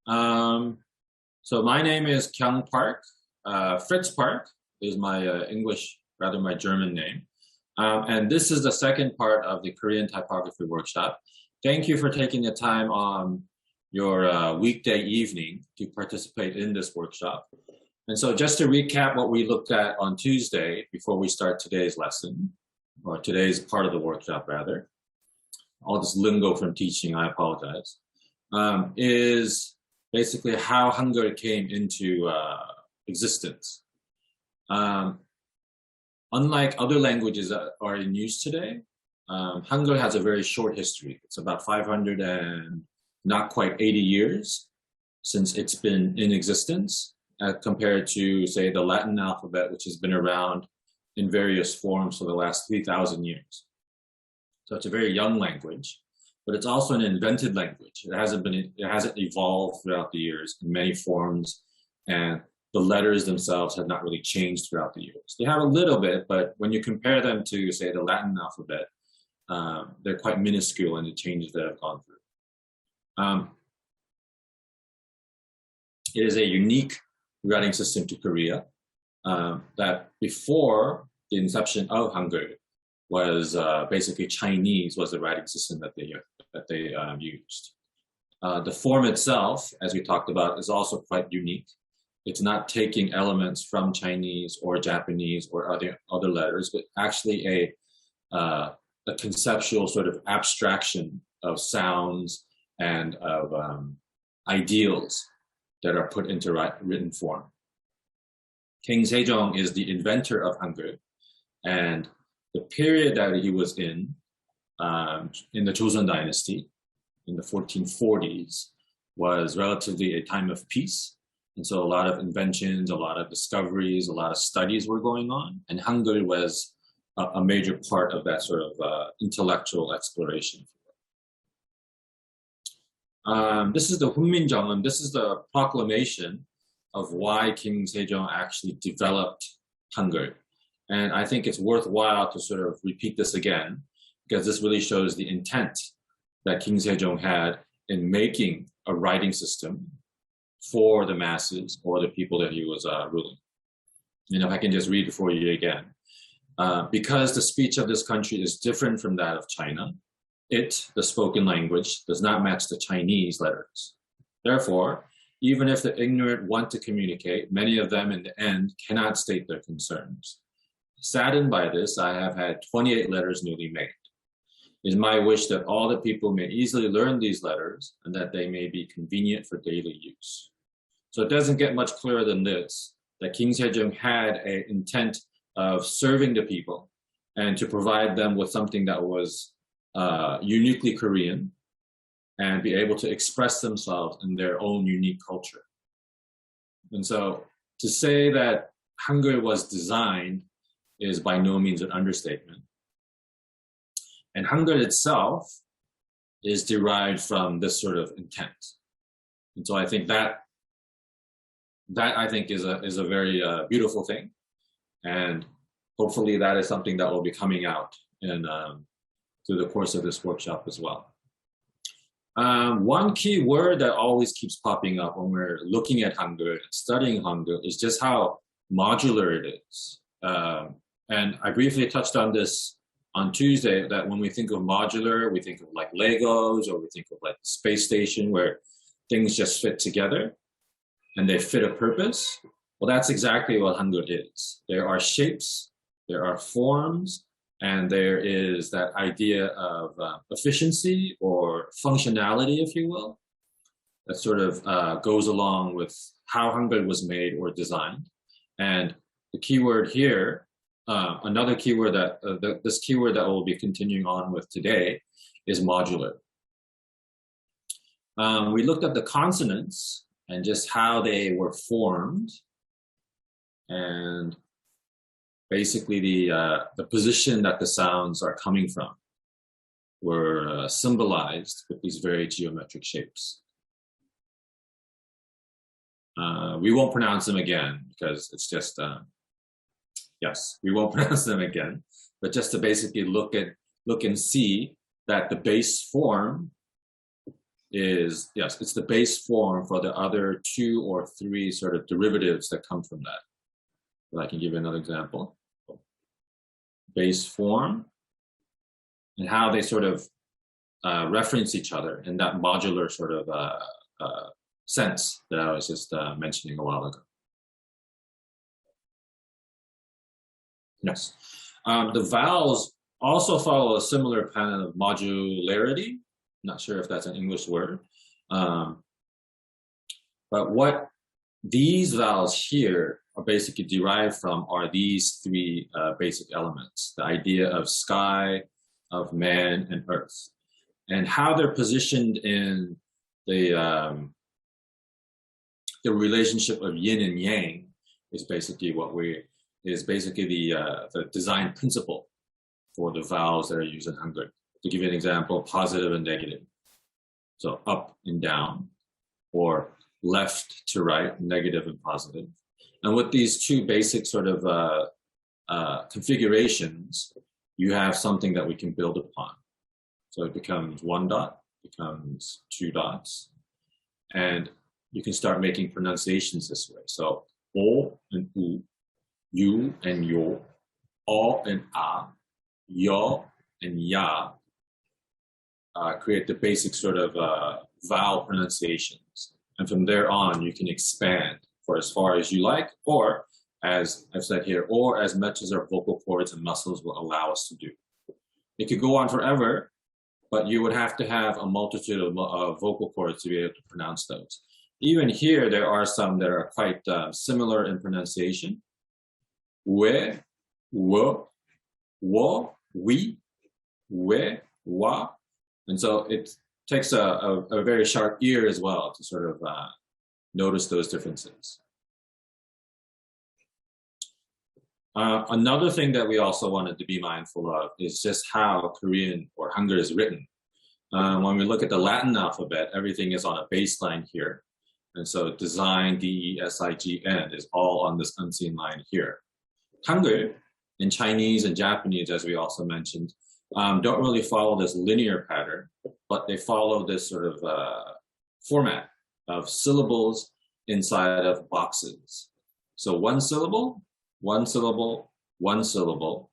Um, so my name is Kyung Park. Fritz Park is my English, rather my German name. And this is the second part of the Korean Typography Workshop. Thank you for taking the time on your weekday evening to participate in this workshop. And so just to recap what we looked at on Tuesday before we start today's lesson, or today's part of the workshop rather, all this lingo from teaching, I apologize, is basically how Hangul came into existence. Unlike other languages that are in use today, Hangul has a very short history. It's about 500 and not quite 80 years since it's been in existence, compared to, say, the Latin alphabet, which has been around in various forms for the last 3,000 years. So it's a very young language, but it's also an invented language. It hasn't evolved throughout the years in many forms, and the letters themselves have not really changed throughout the years. They have a little bit, but when you compare them to, say, the Latin alphabet, they're quite minuscule in the changes that have gone through. It is a unique writing system to Korea that before the inception of Hangul was basically Chinese was the writing system that they used. The form itself, as we talked about, is also quite unique. It's not taking elements from Chinese or Japanese or other letters, but actually a conceptual sort of abstraction of sounds and of ideals that are put into written form. King Sejong is the inventor of Hangul, and the period that he was in the Joseon dynasty, in the 1440s, was relatively a time of peace. And so a lot of inventions, a lot of discoveries, a lot of studies were going on. And Hangul was a major part of that sort of intellectual exploration. This is the Hunminjeongeum. This is the proclamation of why King Sejong actually developed Hangul. And I think it's worthwhile to sort of repeat this again, because this really shows the intent that King Sejong had in making a writing system for the masses or the people that he was ruling. If I can just read it for you again. Because the speech of this country is different from that of China, it, the spoken language, does not match the Chinese letters. Therefore, even if the ignorant want to communicate, many of them in the end cannot state their concerns. Saddened by this, I have had 28 letters newly made. It is my wish that all the people may easily learn these letters and that they may be convenient for daily use. So it doesn't get much clearer than this, that King Sejong had an intent of serving the people and to provide them with something that was uniquely Korean and be able to express themselves in their own unique culture. And so to say that Hangul was designed is by no means an understatement. And Hangul itself is derived from this sort of intent. And so I think that I think is a very beautiful thing. And hopefully that is something that will be coming out in through the course of this workshop as well. One key word that always keeps popping up when we're looking at Hangul and studying Hangul is just how modular it is. And I briefly touched on this on Tuesday, that when we think of modular, we think of like Legos, or we think of like the space station where things just fit together and they fit a purpose. Well, that's exactly what Hangul is. There are shapes, there are forms, and there is that idea of efficiency or functionality, if you will, that sort of goes along with how Hangul was made or designed. And the keyword here, another keyword that this keyword that we'll be continuing on with today is modular. We looked at the consonants and just how they were formed, and basically the position that the sounds are coming from were symbolized with these very geometric shapes. We won't pronounce them again because it's just, yes, we won't pronounce them again, but just to basically look and see that the base form is, yes, it's the base form for the other 2 or 3 sort of derivatives that come from that. But I can give you another example. Base form, and how they sort of reference each other in that modular sort of sense that I was just mentioning a while ago. Yes. The vowels also follow a similar pattern of modularity. Not sure if that's an English word. But what these vowels here are basically derived from are these 3 basic elements: the idea of sky, of man, and earth. And how they're positioned in the relationship of yin and yang is basically the design principle for the vowels that are used in Hangul. To give you an example, positive and negative. So up and down, or left to right, negative and positive. And with these 2 basic sort of configurations, you have something that we can build upon. So it becomes 1 dot, becomes 2 dots, and you can start making pronunciations this way. So o and u, you and yo, o and a, yo and ya, create the basic sort of vowel pronunciations. And from there on, you can expand for as far as you like, or as I've said here, or as much as our vocal cords and muscles will allow us to do. It could go on forever, but you would have to have a multitude of vocal cords to be able to pronounce those. Even here, there are some that are quite similar in pronunciation. We, wo, we, wa. And so it takes a very sharp ear as well to sort of notice those differences. Another thing that we also wanted to be mindful of is just how Korean or Hangul is written. When we look at the Latin alphabet, everything is on a baseline here. And so design, D-E-S-I-G-N, is all on this unseen line here. Hangul, in Chinese and Japanese, as we also mentioned, don't really follow this linear pattern, but they follow this sort of format of syllables inside of boxes. So 1 syllable, 1 syllable, 1 syllable,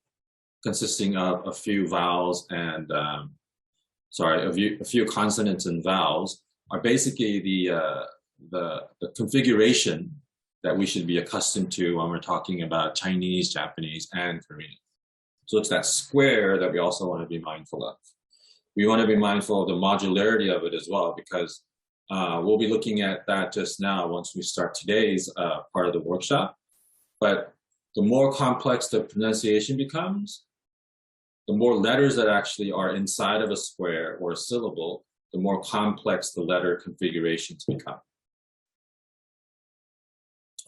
consisting of a few vowels and, a few consonants and vowels are basically the configuration that we should be accustomed to when we're talking about Chinese, Japanese, and Korean. So it's that square that we also want to be mindful of. We want to be mindful of the modularity of it as well, because we'll be looking at that just now once we start today's part of the workshop. But the more complex the pronunciation becomes, the more letters that actually are inside of a square or a syllable, the more complex the letter configurations become.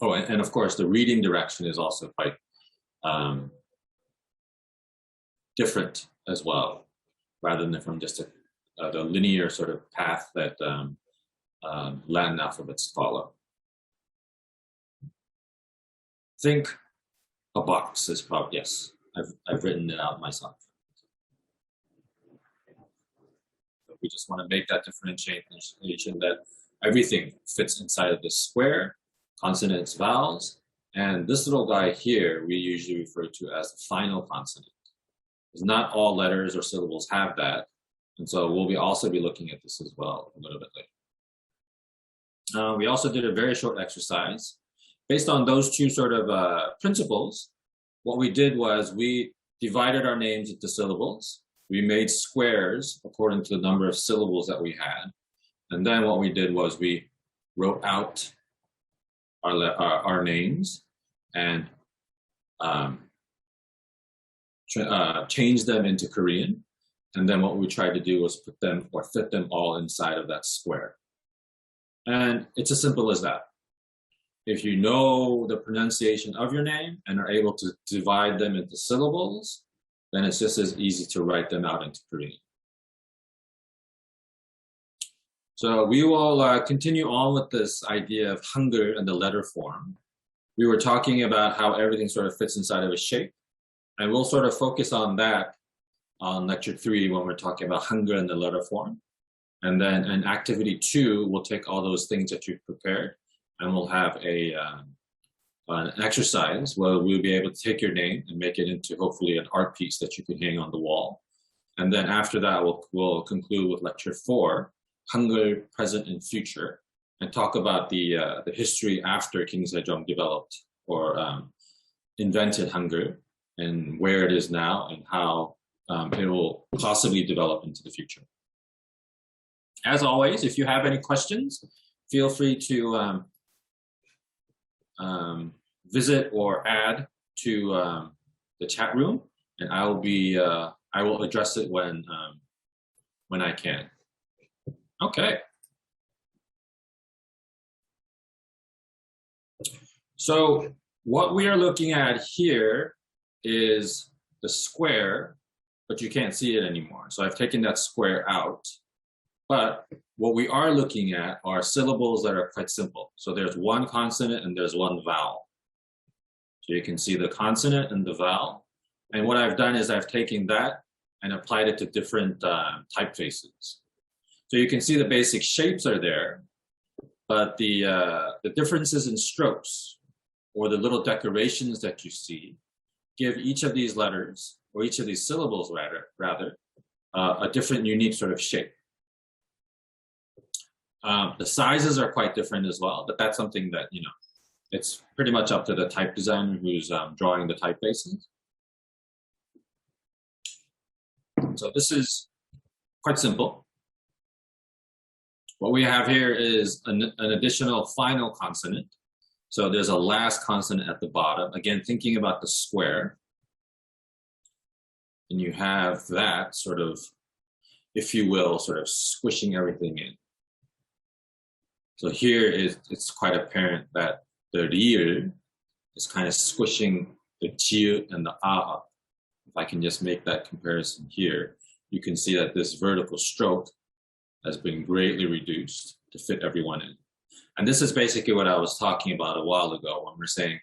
Oh, and of course, the reading direction is also quite different as well, rather than from just the linear sort of path that Latin alphabets follow. Think a box is probably, yes, I've written it out myself. But we just want to make that differentiation that everything fits inside of this square, consonants, vowels, and this little guy here we usually refer to as the final consonant. Because not all letters or syllables have that, and so we'll also be looking at this as well a little bit later. We also did a very short exercise. Based on those 2 sort of principles, what we did was we divided our names into syllables. We made squares according to the number of syllables that we had. And then what we did was we wrote out our names and changed them into Korean. And then what we tried to do was put them or fit them all inside of that square. And it's as simple as that. If you know the pronunciation of your name and are able to divide them into syllables, then it's just as easy to write them out into Korean. So we will continue on with this idea of Hangul and the letter form. We were talking about how everything sort of fits inside of a shape, and we'll sort of focus on that on lecture 3 when we're talking about Hangul and the letter form. And then in activity 2, we'll take all those things that you've prepared and we'll have an exercise where we'll be able to take your name and make it into hopefully an art piece that you can hang on the wall. And then after that, we'll conclude with lecture 4, Hangul, present and future, and talk about the history after King Sejong developed or invented Hangul and where it is now and how it will possibly develop into the future. As always, if you have any questions, feel free to visit or add to the chat room, and I will address it when I can. Okay. So what we are looking at here is the square, but you can't see it anymore. So I've taken that square out. But what we are looking at are syllables that are quite simple. So there's one consonant and there's one vowel. So you can see the consonant and the vowel. And what I've done is I've taken that and applied it to different typefaces. So you can see the basic shapes are there, but the differences in strokes or the little decorations that you see give each of these letters, or each of these syllables rather, a different unique sort of shape. The sizes are quite different as well, but that's something that, you know, it's pretty much up to the type designer who's drawing the typefaces. So this is quite simple. What we have here is an additional final consonant. So there's a last consonant at the bottom. Again, thinking about the square. And you have that sort of, if you will, sort of squishing everything in. So here it's quite apparent that the real is kind of squishing the jiu and the ah. If I can just make that comparison here, you can see that this vertical stroke has been greatly reduced to fit everyone in. And this is basically what I was talking about a while ago when we're saying,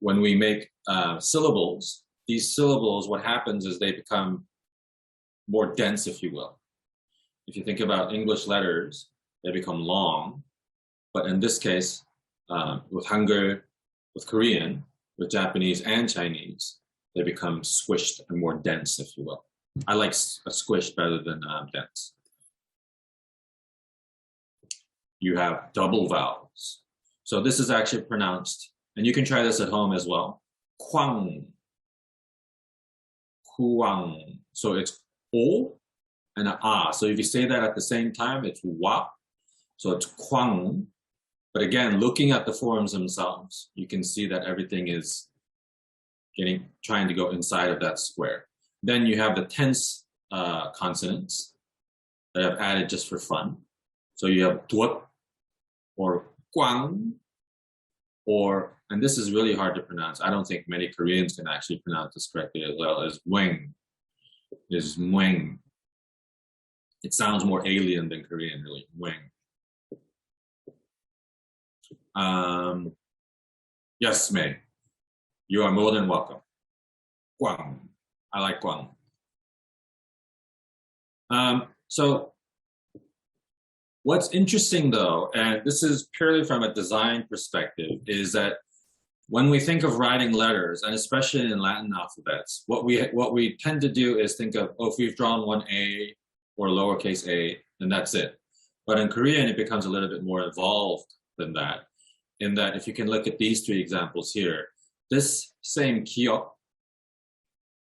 when we make syllables, these syllables, what happens is they become more dense, if you will. If you think about English letters, they become long. But in this case, with Hangul, with Korean, with Japanese and Chinese, they become squished and more dense, if you will. I like squished better than dense. You have double vowels. So this is actually pronounced, and you can try this at home as well. Kwang. Kuang. So it's o and an ah. So if you say that at the same time, it's wa. So it's kwang. But again, looking at the forms themselves, you can see that everything is trying to go inside of that square. Then you have the tense consonants that I've added just for fun. So you have duot or kwang, or, and this is really hard to pronounce. I don't think many Koreans can actually pronounce this correctly as well, as weng. Is mweng. It sounds more alien than Korean, really, weng. Yes, May. You are more than welcome. Guang. I like Guang. So what's interesting though, and this is purely from a design perspective, is that when we think of writing letters, and especially in Latin alphabets, what we tend to do is think of, oh, if we've drawn one A or lowercase a, then that's it. But in Korean, it becomes a little bit more evolved than that, in that if you can look at these 3 examples here, this same kiok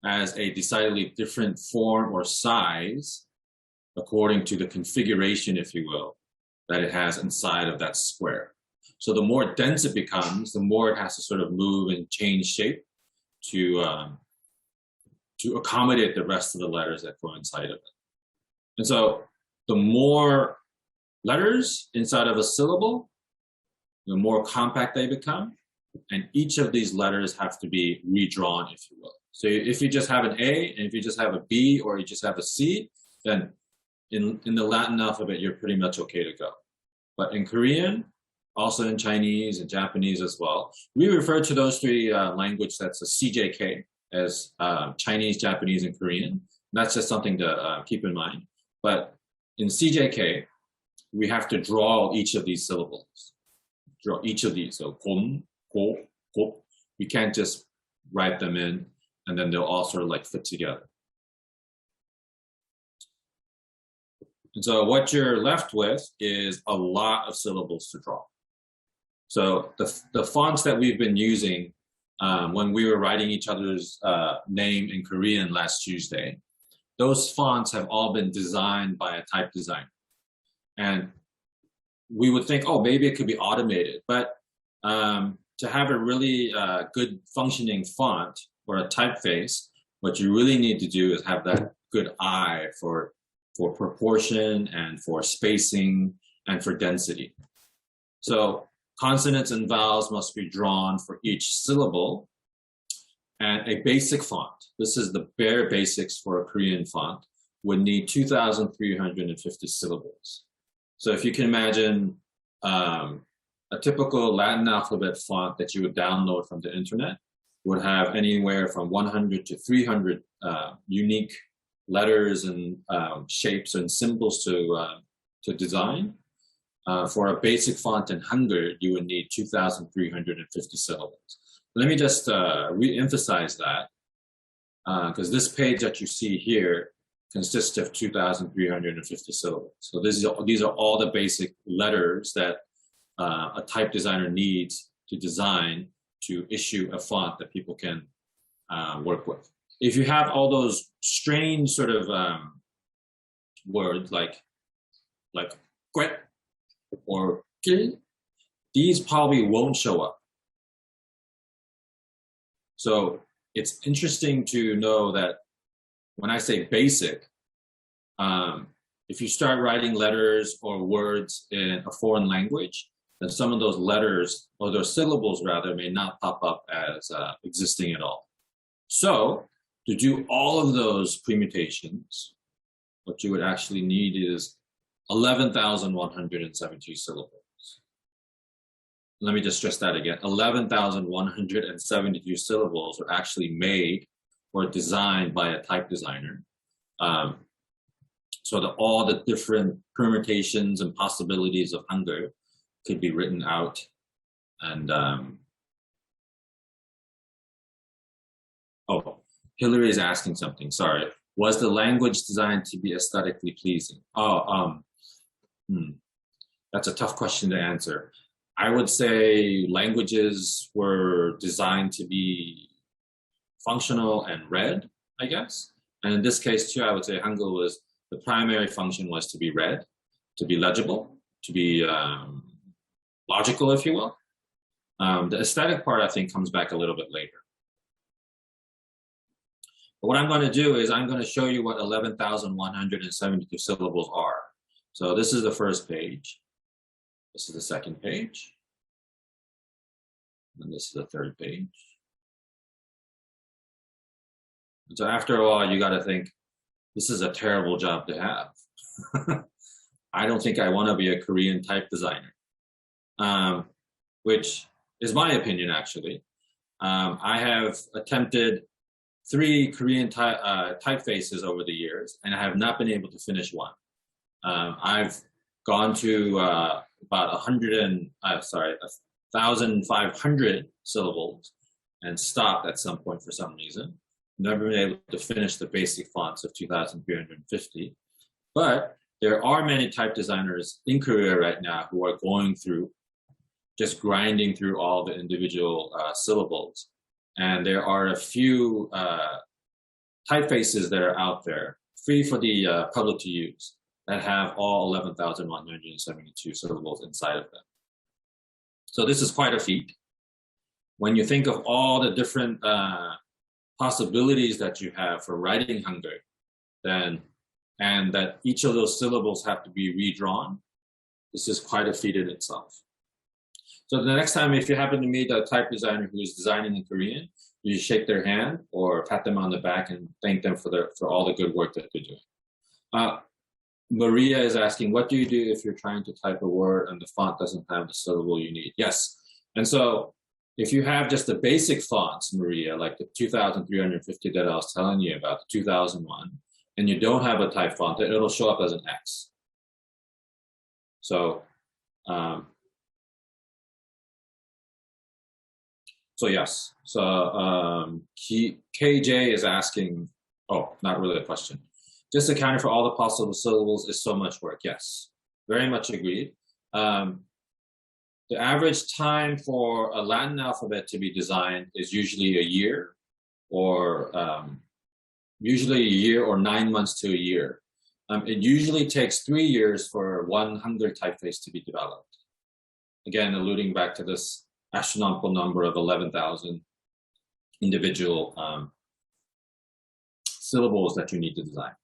has a decidedly different form or size according to the configuration, if you will, that it has inside of that square. So the more dense it becomes, the more it has to sort of move and change shape to accommodate the rest of the letters that go inside of it. And so the more letters inside of a syllable, the more compact they become, and each of these letters have to be redrawn, if you will. So if you just have an A, and if you just have a B, or you just have a C, then in the Latin alphabet, you're pretty much okay to go. But in Korean, also in Chinese and Japanese as well, we refer to those 3 languages, that's a CJK, as Chinese, Japanese, and Korean. That's just something to keep in mind. But in CJK, we have to draw each of these syllables. Draw each of these. So 곰, 고, 곱. We can't just write them in and then they'll all sort of like fit together. And so what you're left with is a lot of syllables to draw. So the fonts that we've been using when we were writing each other's name in Korean last Tuesday, those fonts have all been designed by a type designer. And we would think, oh, maybe it could be automated. But to have a really good functioning font or a typeface, what you really need to do is have that good eye for proportion and for spacing and for density. So consonants and vowels must be drawn for each syllable. And a basic font, this is the bare basics for a Korean font, would need 2,350 syllables. So if you can imagine a typical Latin alphabet font that you would download from the internet would have anywhere from 100 to 300 unique letters and shapes and symbols to design. For a basic font in Hangul, you would need 2,350 syllables. Let me just re-emphasize that, because this page that you see here consists of 2,350 syllables. So these are all the basic letters that a type designer needs to design to issue a font that people can work with. If you have all those strange sort of words like quet or 길, these probably won't show up. So it's interesting to know that when I say basic, if you start writing letters or words in a foreign language, then some of those letters, or those syllables rather, may not pop up as existing at all. So to do all of those permutations, what you would actually need is 11,172 syllables. Let me just stress that again. 11,172 syllables are actually made or designed by a type designer. So that all the different permutations and possibilities of Hangul could be written out. And oh, Hillary is asking something, sorry. Was the language designed to be aesthetically pleasing? That's a tough question to answer. I would say languages were designed to be functional and read, I guess. And in this case too, I would say Hangul was, the primary function was to be read, to be legible, to be logical, if you will. The aesthetic part, I think, comes back a little bit later. But what I'm going to do is I'm going to show you what 11,172 syllables are. So this is the first page. This is the second page. And this is the third page. And so after a while, you got to think, this is a terrible job to have. I don't think I want to be a Korean type designer, which is my opinion, actually. I have attempted 3 Korean typefaces over the years, and I have not been able to finish one. I've gone to about 1,500 syllables and stopped at some point for some reason. Never been able to finish the basic fonts of 2,350. But there are many type designers in Korea right now who are going through, just grinding through all the individual syllables. And there are a few typefaces that are out there, free for the public to use, that have all 11,172 syllables inside of them. So this is quite a feat. When you think of all the different possibilities that you have for writing Hangul, then, and that each of those syllables have to be redrawn, this is quite a feat in itself. So the next time, if you happen to meet a type designer who is designing in Korean, you shake their hand or pat them on the back and thank them for all the good work that they're doing. Maria is asking, what do you do if you're trying to type a word and the font doesn't have the syllable you need? Yes. And so if you have just the basic fonts, Maria, like the 2,350 that I was telling you about, the 2001, and you don't have a type font, it'll show up as an X. So, so yes. So KJ is asking, oh, not really a question. Just accounting for all the possible syllables is so much work. Yes, very much agreed. The average time for a Latin alphabet to be designed is usually a year, or usually a year or 9 months to a year. It usually takes 3 years for one Hangul typeface to be developed. Again, alluding back to this astronomical number of 11,000 individual syllables that you need to design.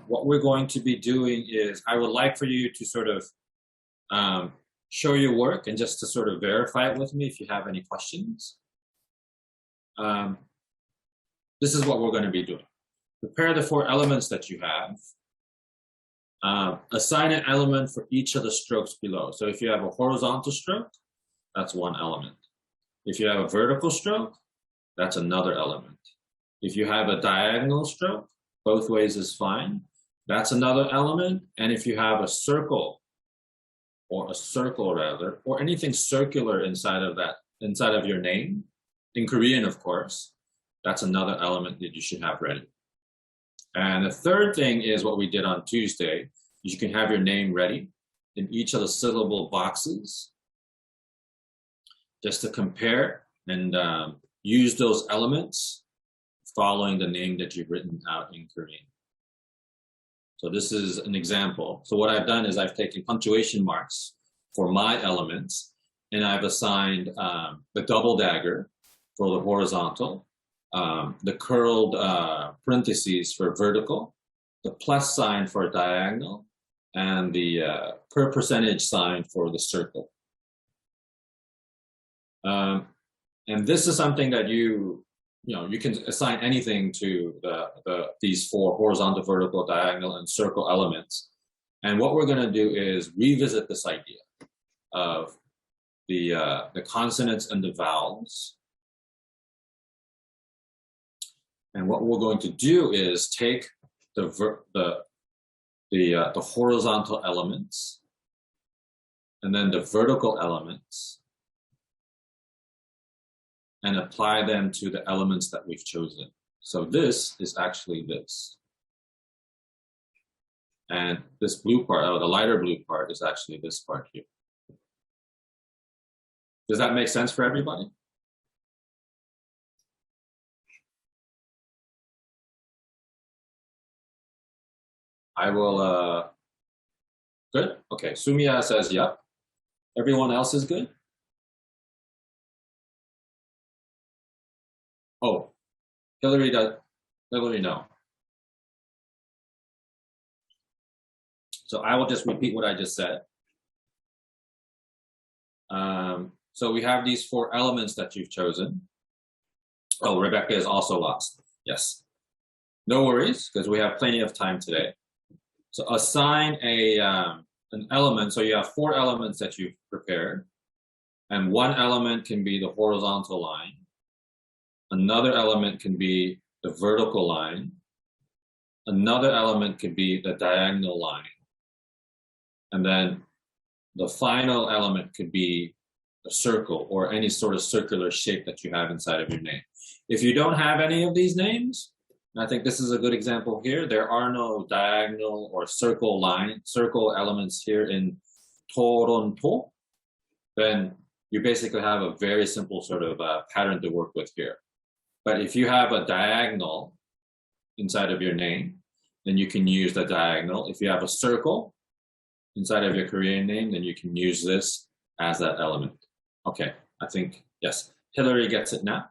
What we're going to be doing is, I would like for you to sort of show your work and just to sort of verify it with me if you have any questions. This is what we're going to be doing. Prepare the 4 elements that you have. Assign an element for each of the strokes below. So if you have a horizontal stroke, that's one element. If you have a vertical stroke, that's another element. If you have a diagonal stroke, both ways is fine, that's another element. And if you have a circle, or a circle rather, or anything circular inside of that, inside of your name, in Korean, of course, that's another element that you should have ready. And the third thing is what we did on Tuesday. You can have your name ready in each of the syllable boxes just to compare and use those elements following the name that you've written out in Korean. So this is an example. So what I've done is I've taken punctuation marks for my elements, and I've assigned the double dagger for the horizontal, the curled parentheses for vertical, the plus sign for diagonal, and the per percentage sign for the circle. And this is something that you can assign anything to these 4 horizontal, vertical, diagonal, and circle elements. And what we're going to do is revisit this idea of the consonants and the vowels. And what we're going to do is take the horizontal elements and then the vertical elements and apply them to the elements that we've chosen. So this is actually this. And this blue part, the lighter blue part, is actually this part here. Does that make sense for everybody? I will, good? Okay, Sumia says, yep. Everyone else is good? Oh, Hillary no. So I will just repeat what I just said. So we have these 4 elements that you've chosen. Oh, Rebecca is also lost. Yes. No worries, because we have plenty of time today. So assign an element. So you have 4 elements that you've prepared. And one element can be the horizontal line. Another element can be the vertical line. Another element could be the diagonal line. And then the final element could be a circle or any sort of circular shape that you have inside of your name. If you don't have any of these names, and I think this is a good example here, there are no diagonal or circle elements here in Toronto, then you basically have a very simple sort of pattern to work with here. But if you have a diagonal inside of your name, then you can use the diagonal. If you have a circle inside of your Korean name, then you can use this as that element. Okay, I think, yes, Hillary gets it now.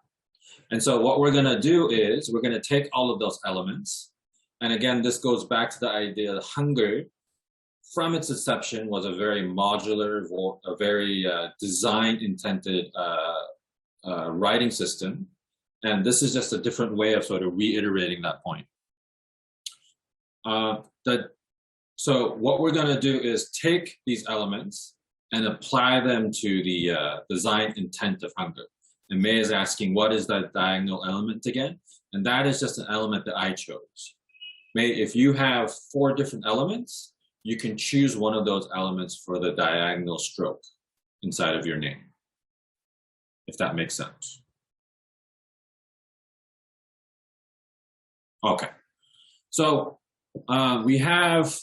And so what we're gonna do is we're gonna take all of those elements. And again, this goes back to the idea that Hangul, from its inception, was a very modular, a very design-intended writing system. And this is just a different way of sort of reiterating that point. So what we're going to do is take these elements and apply them to the design intent of Hangul. And May is asking, what is that diagonal element again? And that is just an element that I chose. if you have 4 different elements, you can choose one of those elements for the diagonal stroke inside of your name, if that makes sense. Okay, so we have,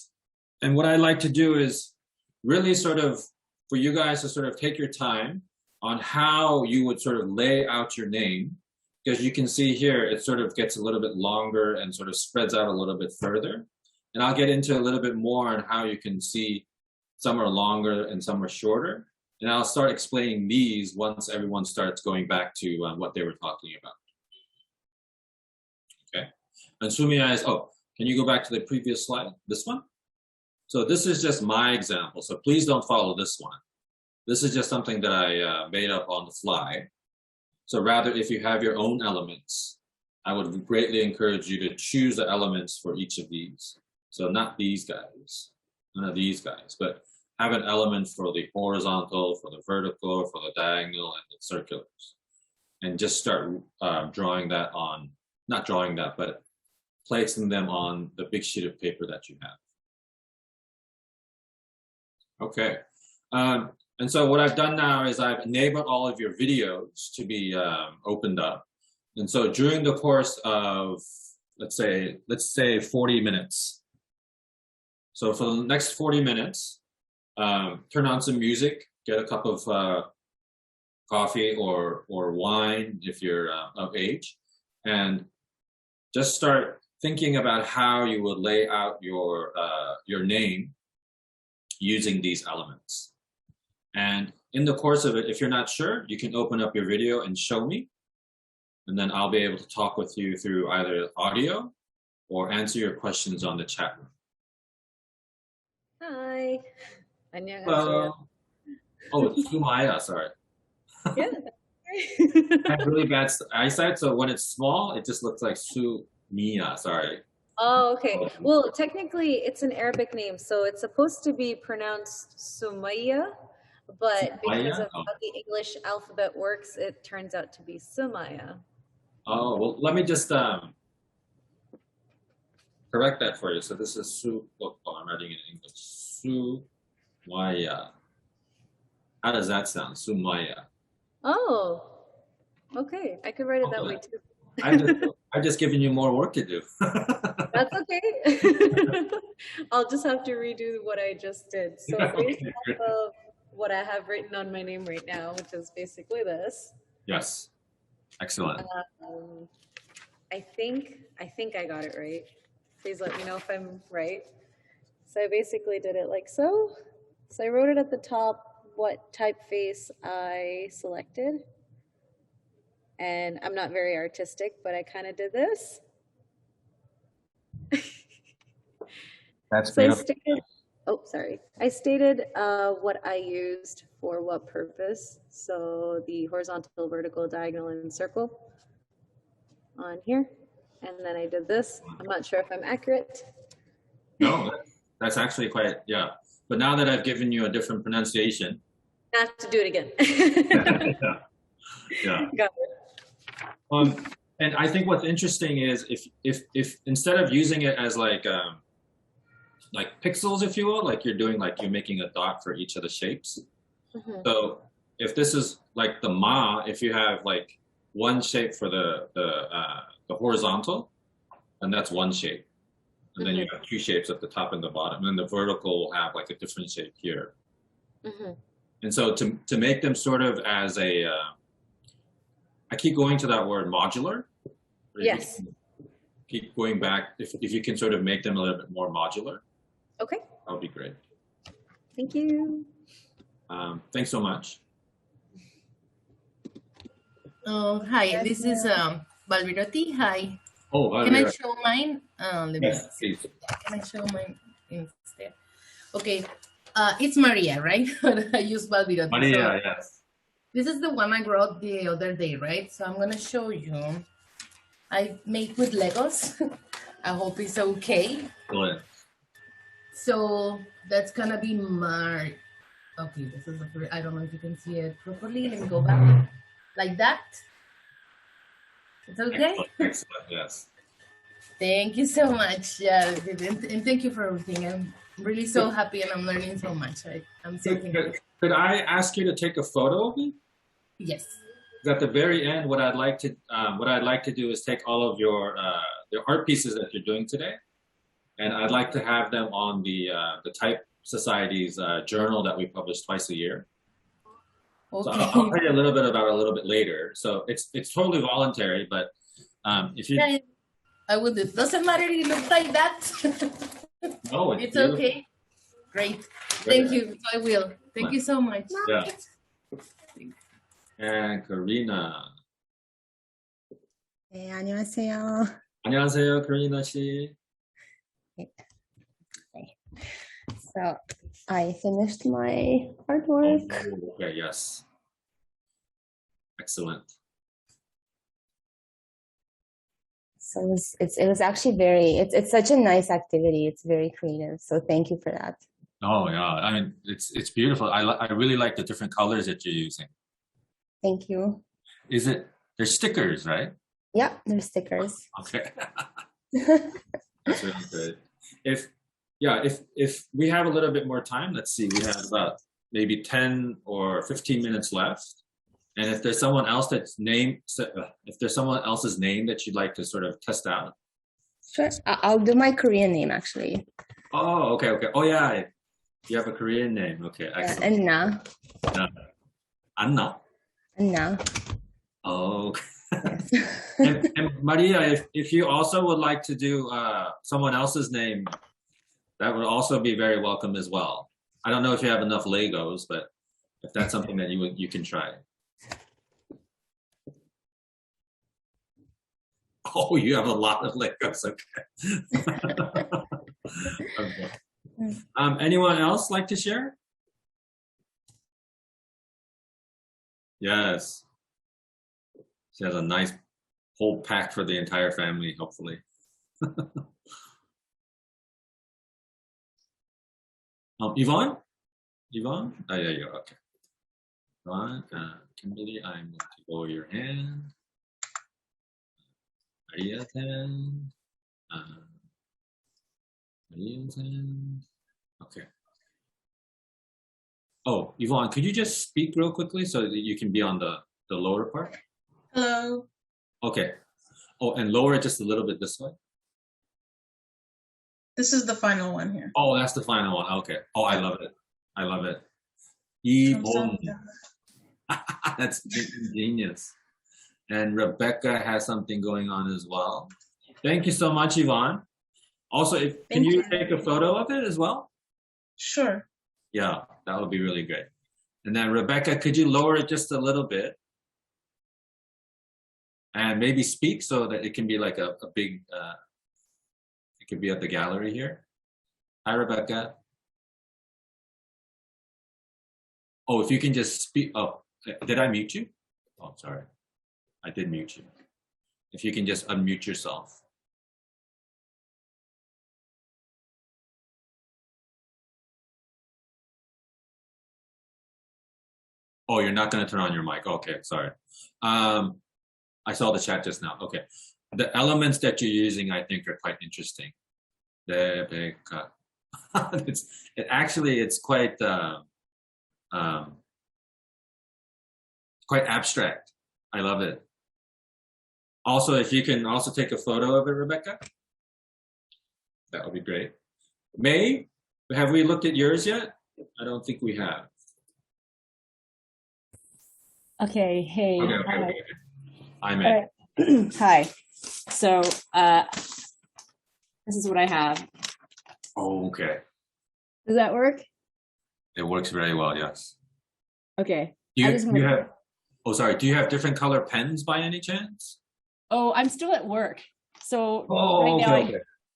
and what I like to do is really sort of for you guys to sort of take your time on how you would sort of lay out your name, because you can see here it sort of gets a little bit longer and sort of spreads out a little bit further. And I'll get into a little bit more on how you can see some are longer and some are shorter. And I'll start explaining these once everyone starts going back to what they were talking about. Okay. And Sumia is, oh, can you go back to the previous slide? This one? So this is just my example. So please don't follow this one. This is just something that I made up on the fly. So rather, if you have your own elements, I would greatly encourage you to choose the elements for each of these. So not these guys, none of these guys, but have an element for the horizontal, for the vertical, for the diagonal, and the circulars. And just start drawing that on, not drawing that, but placing them on the big sheet of paper that you have. Okay. And so what I've done now is I've enabled all of your videos to be opened up. And so during the course of, let's say 40 minutes. So for the next 40 minutes, turn on some music, get a cup of coffee or wine if you're of age, and just start thinking about how you would lay out your name using these elements. And in the course of it, if you're not sure, you can open up your video and show me, and then I'll be able to talk with you through either audio or answer your questions on the chat room. Hi. Hello. Oh, it's Sumaya, sorry. Yeah. I have really bad eyesight, so when it's small, it just looks like Sumia, sorry. Oh, okay. Well, technically, it's an Arabic name, so it's supposed to be pronounced Sumaya, but because of how the English alphabet works, it turns out to be Sumaya. Oh, well, let me just correct that for you. So this is I'm writing it in English. Sumaya. How does that sound? Sumaya. Oh, okay. I could write it that way too. I've just given you more work to do. That's okay. I'll just have to redo what I just did. So based off of what I have written on my name right now, which is basically this. Yes. Excellent. I think I got it right. Please let me know if I'm right. So I basically did it like so. So I wrote it at the top what typeface I selected. And I'm not very artistic, but I kind of did this. That's so I stated what I used for what purpose. So the horizontal, vertical, diagonal, and circle on here. And then I did this. I'm not sure if I'm accurate. No, that's actually quite, yeah. But now that I've given you a different pronunciation. I have to do it again. Yeah. Got it. And I think what's interesting is if instead of using it as like pixels, if you will, like you're making a dot for each of the shapes. Mm-hmm. So if this is like the ma, if you have like one shape for the horizontal, and that's one shape. And then you have 2 shapes at the top and the bottom. And then the vertical will have like a different shape here. Mm-hmm. And so to make them sort of as a, I keep going to that word modular. Yes. Keep going back. If you can sort of make them a little bit more modular. Okay. That would be great. Thank you. Thanks so much. Oh, hi. This is Valvirotti. Hi. Oh, can I show mine? Yes, please. Can I show mine instead? Okay. It's Maria, right? I use Valvirotti. Maria, so yes. This is the one I wrote the other day, right? So I'm going to show you. I made with Legos. I hope it's okay. Good. So that's going to be my... Okay, this is the... I don't know if you can see it properly. Let me go back. Like that. It's okay? Excellent, yes. Thank you so much. Yeah, and thank you for everything. I'm really so happy and I'm learning so much. I'm so thankful. Could I ask you to take a photo of me? Yes. At the very end, what I'd like to do is take all of your art pieces that you're doing today, and I'd like to have them on the Type Society's journal that we publish twice a year. Okay. So I'll tell you a little bit about it a little bit later. So it's totally voluntary, but if you I will do. Doesn't matter if it looks like that. no, it's okay. Great. Thank you. I will. Thank you so much. Yeah. And Karina. 네, 안녕하세요. 안녕하세요, Karina 씨. So I finished my artwork. Oh, okay, yes. Excellent. So it was actually it's such a nice activity. It's very creative. So thank you for that. Oh yeah, I mean it's beautiful. I really like the different colors that you're using. Thank you. They're stickers, right? Yeah, they're stickers. Okay. That's really good. If we have a little bit more time, let's see, we have about maybe 10 or 15 minutes left. And if there's someone else if there's someone else's name that you'd like to sort of test out. Sure. I'll do my Korean name actually. Oh, okay. Oh yeah. You have a Korean name. Okay, excellent. Anna. Anna. Anna. Oh, okay. Yes. and Maria, if you also would like to do someone else's name, that would also be very welcome as well. I don't know if you have enough Legos, but if that's something that you can try. Oh, you have a lot of Legos. Okay. Okay. Anyone else like to share? Yes. She has a nice whole pack for the entire family, hopefully. Yvonne? Yvonne? Oh, yeah, you go. Okay. Yvonne, Kimberly, I'm going to lower your hand. Maria's hand. Maria's hand. Okay. Oh, Yvonne, could you just speak real quickly so that you can be on the lower part? Hello. Okay. Oh, and lower it just a little bit this way. This is the final one here. Oh, that's the final one. Okay. Oh, I love it. I love it. Yvonne. That's genius. And Rebecca has something going on as well. Thank you so much, Yvonne. Also, can you take a photo of it as well? Sure. Yeah, that would be really good. And then Rebecca, could you lower it just a little bit? And maybe speak so that it can be like a big, it could be at the gallery here. Hi, Rebecca. Oh, if you can just speak. Oh, did I mute you? Oh, sorry. I did mute you. If you can just unmute yourself. Oh, you're not going to turn on your mic. Okay, sorry. I saw the chat just now. Okay. The elements that you're using, I think, are quite interesting. Rebecca. It's quite quite abstract. I love it. Also, if you can also take a photo of it, Rebecca, that would be great. May, have we looked at yours yet? I don't think we have. Okay, hey. Okay. Hi, May. Hi. So this is what I have. Oh, okay. Does that work? It works very well, yes. Okay. Do you have, oh, sorry, do you have different color pens by any chance? Oh, I'm still at work. So Oh, right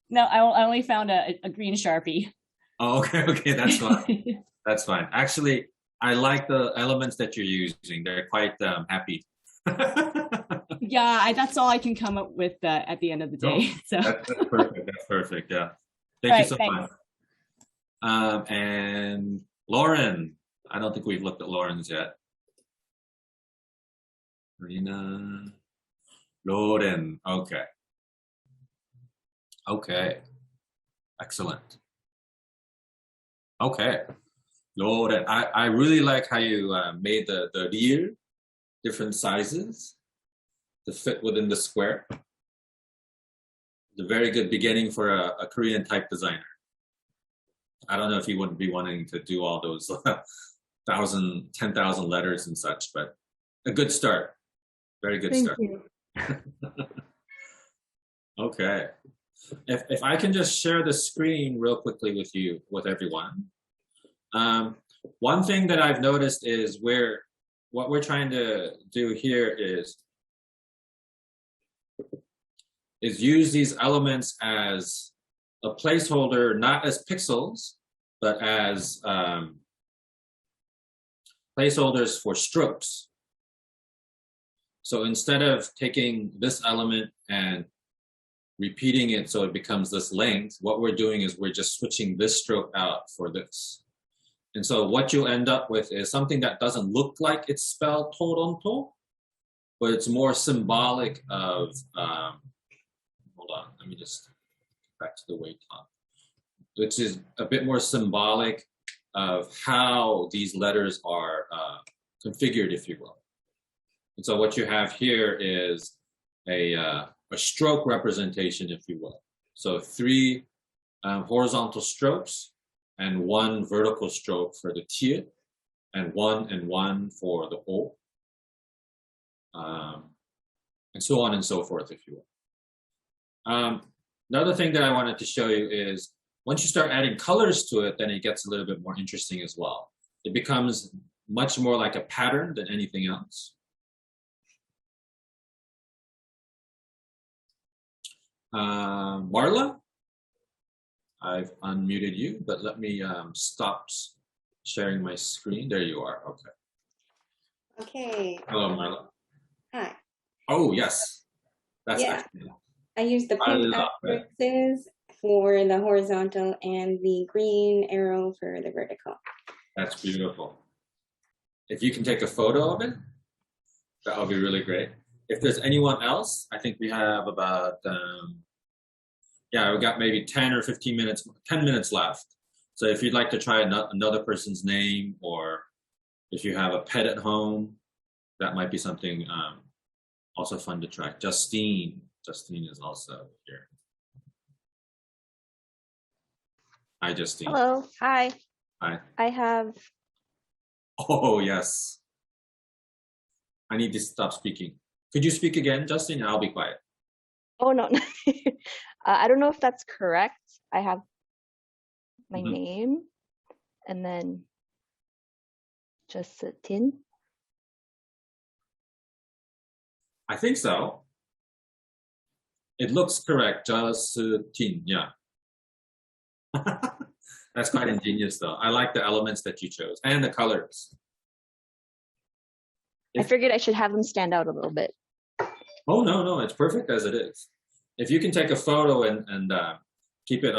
now, I only found a green Sharpie. Oh, okay, that's fine. That's fine. Actually, I like the elements that you're using. They're quite happy. Yeah, that's all I can come up with at the end of the day. So that's perfect. That's perfect. Yeah. Thank you so thanks. much. And Lauren, I don't think we've looked at Lauren's yet. Reyna, Lauren. Okay. Okay. Excellent. Okay. Lord, I really like how you made the rear different sizes to fit within the square. It's a very good beginning for a Korean type designer. I don't know if you wouldn't be wanting to do all those 10,000 letters and such, but a good start. Very good Thank start. you. Okay. If I can just share the screen real quickly with you, with everyone. One thing that I've noticed is what we're trying to do here is use these elements as a placeholder, not as pixels, but as placeholders for strokes. So instead of taking this element and repeating it so it becomes this length, what we're doing is we're just switching this stroke out for this. And so what you end up with is something that doesn't look like it's spelled Toronto, but it's more symbolic of, hold on, let me just get back to the way top, which is a bit more symbolic of how these letters are configured, if you will. And so what you have here is a stroke representation, if you will. So 3 horizontal strokes and 1 vertical stroke for the T, and 1 for the O, and so on and so forth, if you will. Another thing that I wanted to show you is once you start adding colors to it, then it gets a little bit more interesting as well. It becomes much more like a pattern than anything else. Marla, I've unmuted you, but let me stop sharing my screen. There you are. Okay. Okay. Hello, Marla. Hi. Oh, yes. That's Yeah. excellent. I used the I pink love it. asterisks for the horizontal and the green arrow for the vertical. That's beautiful. If you can take a photo of it, that would be really great. If there's anyone else, I think we have about, yeah, we got maybe 10 or 15 minutes, 10 minutes left. So if you'd like to try another person's name, or if you have a pet at home, that might be something also fun to try. Justine is also here. Hi, Justine. Hello. Hi. Hi. I have. Oh, yes. I need to stop speaking. Could you speak again, Justine? I'll be quiet. Oh, no. I don't know if that's correct. I have my name and then Justin. I think so. It looks correct, Justin, yeah. That's quite ingenious, though. I like the elements that you chose and the colors. I figured I should have them stand out a little bit. Oh, no, it's perfect as it is. If you can take a photo and keep it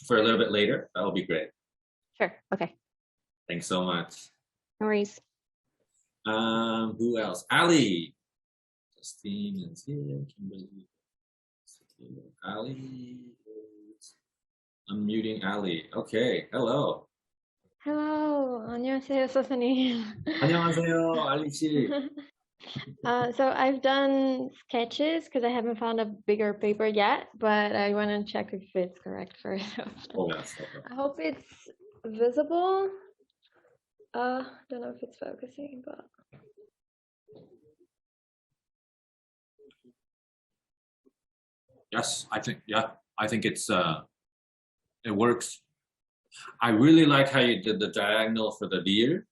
for a little bit later, that'll be great. Sure. Okay. Thanks so much. No worries. Who else? Ali. Justine is here. Kimberly. Ali. I'm muting Ali. Okay. Hello. Hello. 안녕하세요, 선생님. 안녕하세요, Ali 씨. So I've done sketches because I haven't found a bigger paper yet, but I want to check if it's correct first. Oh, yes. Okay. I hope it's visible. Don't know if it's focusing, but Yes, I think it's it works. I really like how you did the diagonal for the deer.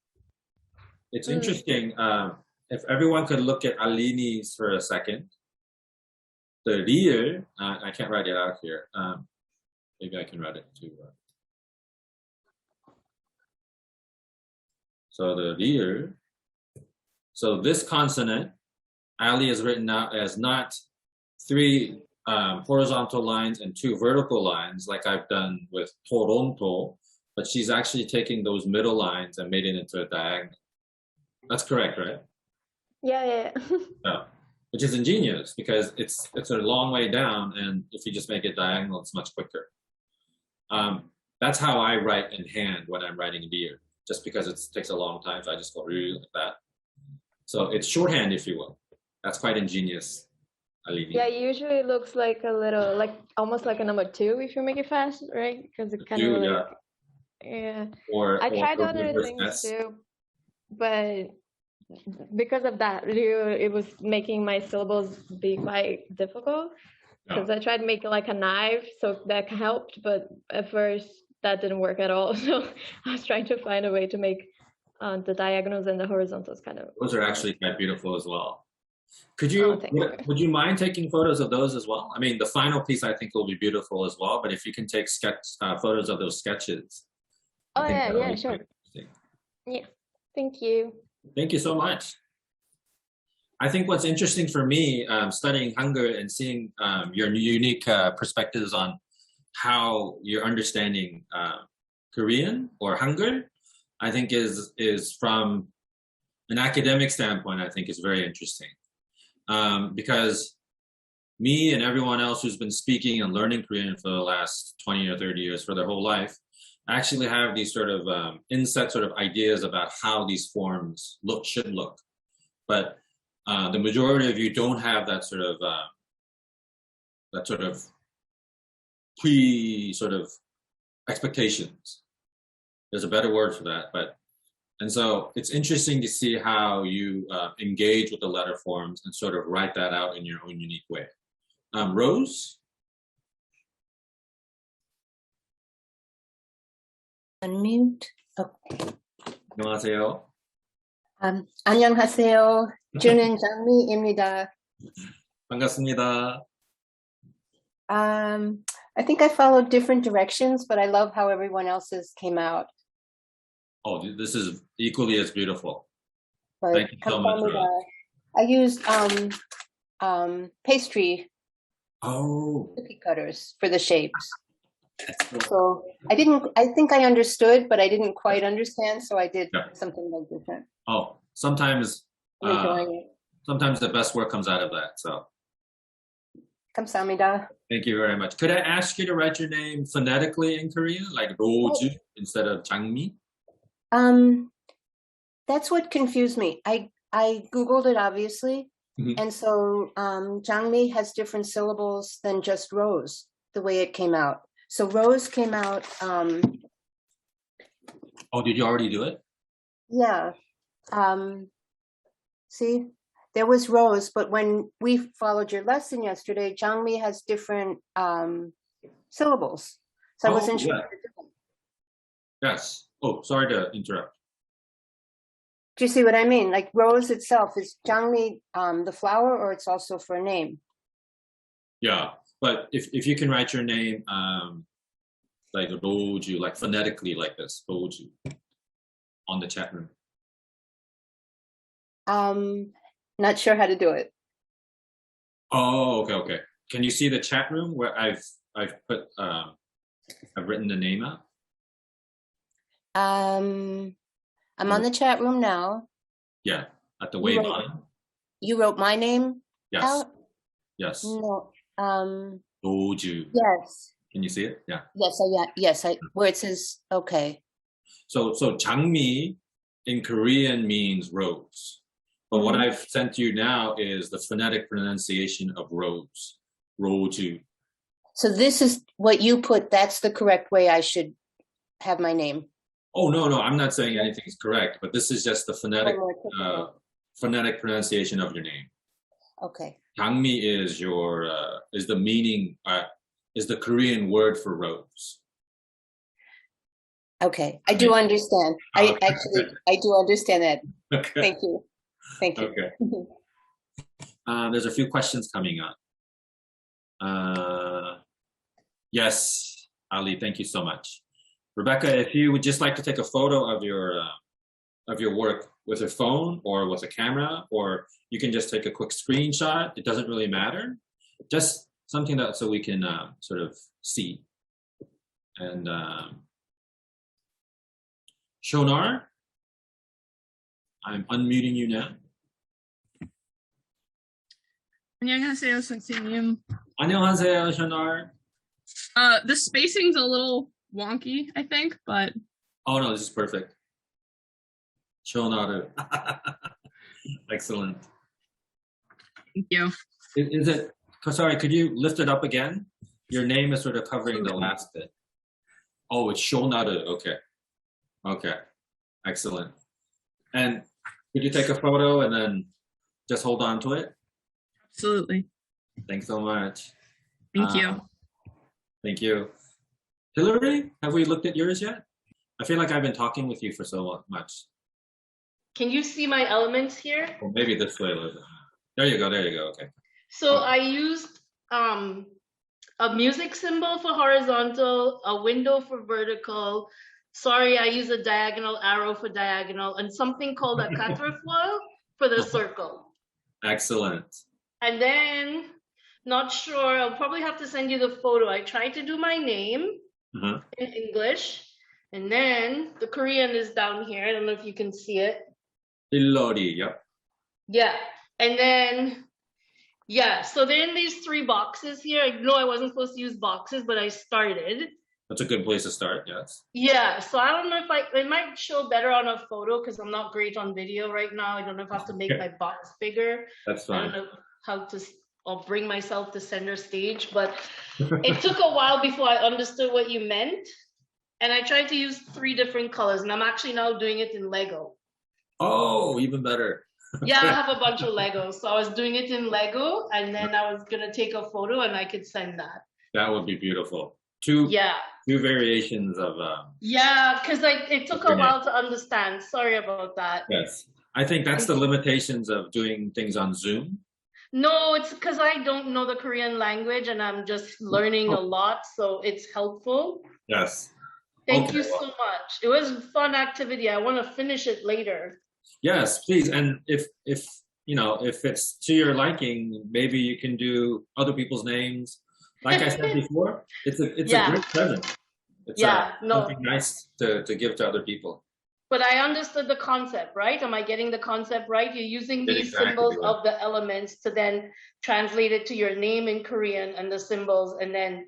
It's interesting. If everyone could look at Alini's for a second. The deer, I can't write it out here. Maybe I can write it too. So the deer. So this consonant, Ali is written out as not 3 horizontal lines and 2 vertical lines like I've done with Toronto, but she's actually taking those middle lines and made it into a diagonal. That's correct, right? yeah. Yeah. which is ingenious because it's a long way down, and if you just make it diagonal, it's much quicker. That's how I write in hand when I'm writing dear, just because it takes a long time, so I just go really like that. So it's shorthand, if you will. That's quite ingenious, Alini. Yeah, usually it looks like a little, like almost like a number 2 if you make it fast, right? Because it kind of like, yeah. I tried other things too, but because of that, it was making my syllables be quite difficult. Because I tried to make it like a knife, so that helped, but at first that didn't work at all. So I was trying to find a way to make the diagonals and the horizontals kind of. Those are actually quite beautiful as well. Could you, would you mind taking photos of those as well? I mean, the final piece I think will be beautiful as well, but if you can take photos of those sketches. Oh yeah, sure. Yeah, thank you. Thank you so much. I think what's interesting for me, studying Hangul and seeing your unique perspectives on how you're understanding Korean or Hangul, I think is from an academic standpoint, I think is very interesting. Because me and everyone else who's been speaking and learning Korean for the last 20 or 30 years, for their whole life, actually have these sort of inset sort of ideas about how these forms should look. But the majority of you don't have that sort of expectations. There's a better word for that, and so it's interesting to see how you engage with the letter forms and sort of write that out in your own unique way. Rose? Unmute. Okay. 안녕하세요. 안녕하세요. 저는 장미입니다. 반갑습니다. I think I followed different directions, but I love how everyone else's came out. Oh, this is equally as beautiful. But thank you so much. I used pastry cookie cutters for the shapes. So I think I understood, but I didn't quite understand, so I did something like different. Oh, sometimes the best work comes out of that. So 감사합니다. Thank you very much. Could I ask you to write your name phonetically in Korean, like Roju instead of Jangmi? That's what confused me. I Googled it, obviously, and so Jangmi has different syllables than just Rose, the way it came out. So Rose came out. Oh, did you already do it? Yeah. See, there was Rose, but when we followed your lesson yesterday, Jangmi has different syllables. So I wasn't sure. Yes. Oh, sorry to interrupt. Do you see what I mean? Like Rose itself, is Jangmi the flower, or it's also for a name? Yeah, but if you can write your name like Roju, like phonetically like this, Roju, on the chat room. Not sure how to do it. Oh, okay. Can you see the chat room where I've put I've written the name out? I'm on the chat room now. Yeah, at the wave line. You wrote my name? Yes. Out? Yes. No. Roju. Yes. Can you see it? Yeah. Yes, where it says okay. So Jangmi in Korean means rose. But what I've sent you now is the phonetic pronunciation of rose. Roju. So this is what you put, that's the correct way I should have my name. Oh, no, I'm not saying anything is correct, but this is just the phonetic pronunciation of your name. Okay. Jangmi is is the meaning, is the Korean word for rose. Okay, I do understand. I do understand that. Okay. Thank you. Okay. There's a few questions coming up. Yes, Ali, thank you so much. Rebecca, if you would just like to take a photo of your work with a phone or with a camera, or you can just take a quick screenshot. It doesn't really matter. Just something that so we can sort of see. And Shonar, I'm unmuting you now. 안녕하세요, 선생님. 안녕하세요, Shonar. The spacing's a little wonky, I think, but Oh no, this is perfect. Shonar. Excellent. thank you. Is it? Sorry, could you lift it up again? Your name is sort of covering the last bit. Oh, it's Shonar. Okay. Okay. Excellent. And could you take a photo and then just hold on to it? Absolutely. Thanks so much. Thank you. Thank you. Hillary, have we looked at yours yet? I feel like I've been talking with you for so much. Can you see my elements here? Well, maybe this way a little bit. There you go. There you go. Okay. So I used a music symbol for horizontal, a window for vertical. Sorry, I use a diagonal arrow for diagonal, and something called a quatrefoil for the circle. Excellent. And then, not sure, I'll probably have to send you the photo. I tried to do my name in English, and then the Korean is down here. I don't know if you can see it. Hillary, yep. Yeah, and then, yeah, so they're in these 3 boxes here. I know I wasn't supposed to use boxes, but I started. That's a good place to start, yes. Yeah, so I don't know if it might show better on a photo because I'm not great on video right now. I don't know if I have to make my box bigger. That's I fine. don't know how to, I'll bring myself to center stage, but it took a while before I understood what you meant. And I tried to use 3 different colors, and I'm actually now doing it in Lego. Oh, even better. Yeah, I have a bunch of Legos. So I was doing it in Lego, and then I was going to take a photo and I could send that. That would be beautiful. Two variations of... yeah, because it took a while to understand. Sorry about that. Yes. I think that's the limitations of doing things on Zoom. No, it's because I don't know the Korean language and I'm just learning a lot. So it's helpful. Yes. Thank you so much. It was a fun activity. I want to finish it later. Yes, please. And if you know, if it's to your liking, maybe you can do other people's names. Like I said before, it's a great present. It's something nice to give to other people. But I understood the concept, right? Am I getting the concept right? You're using these symbols of the elements to then translate it to your name in Korean and the symbols, and then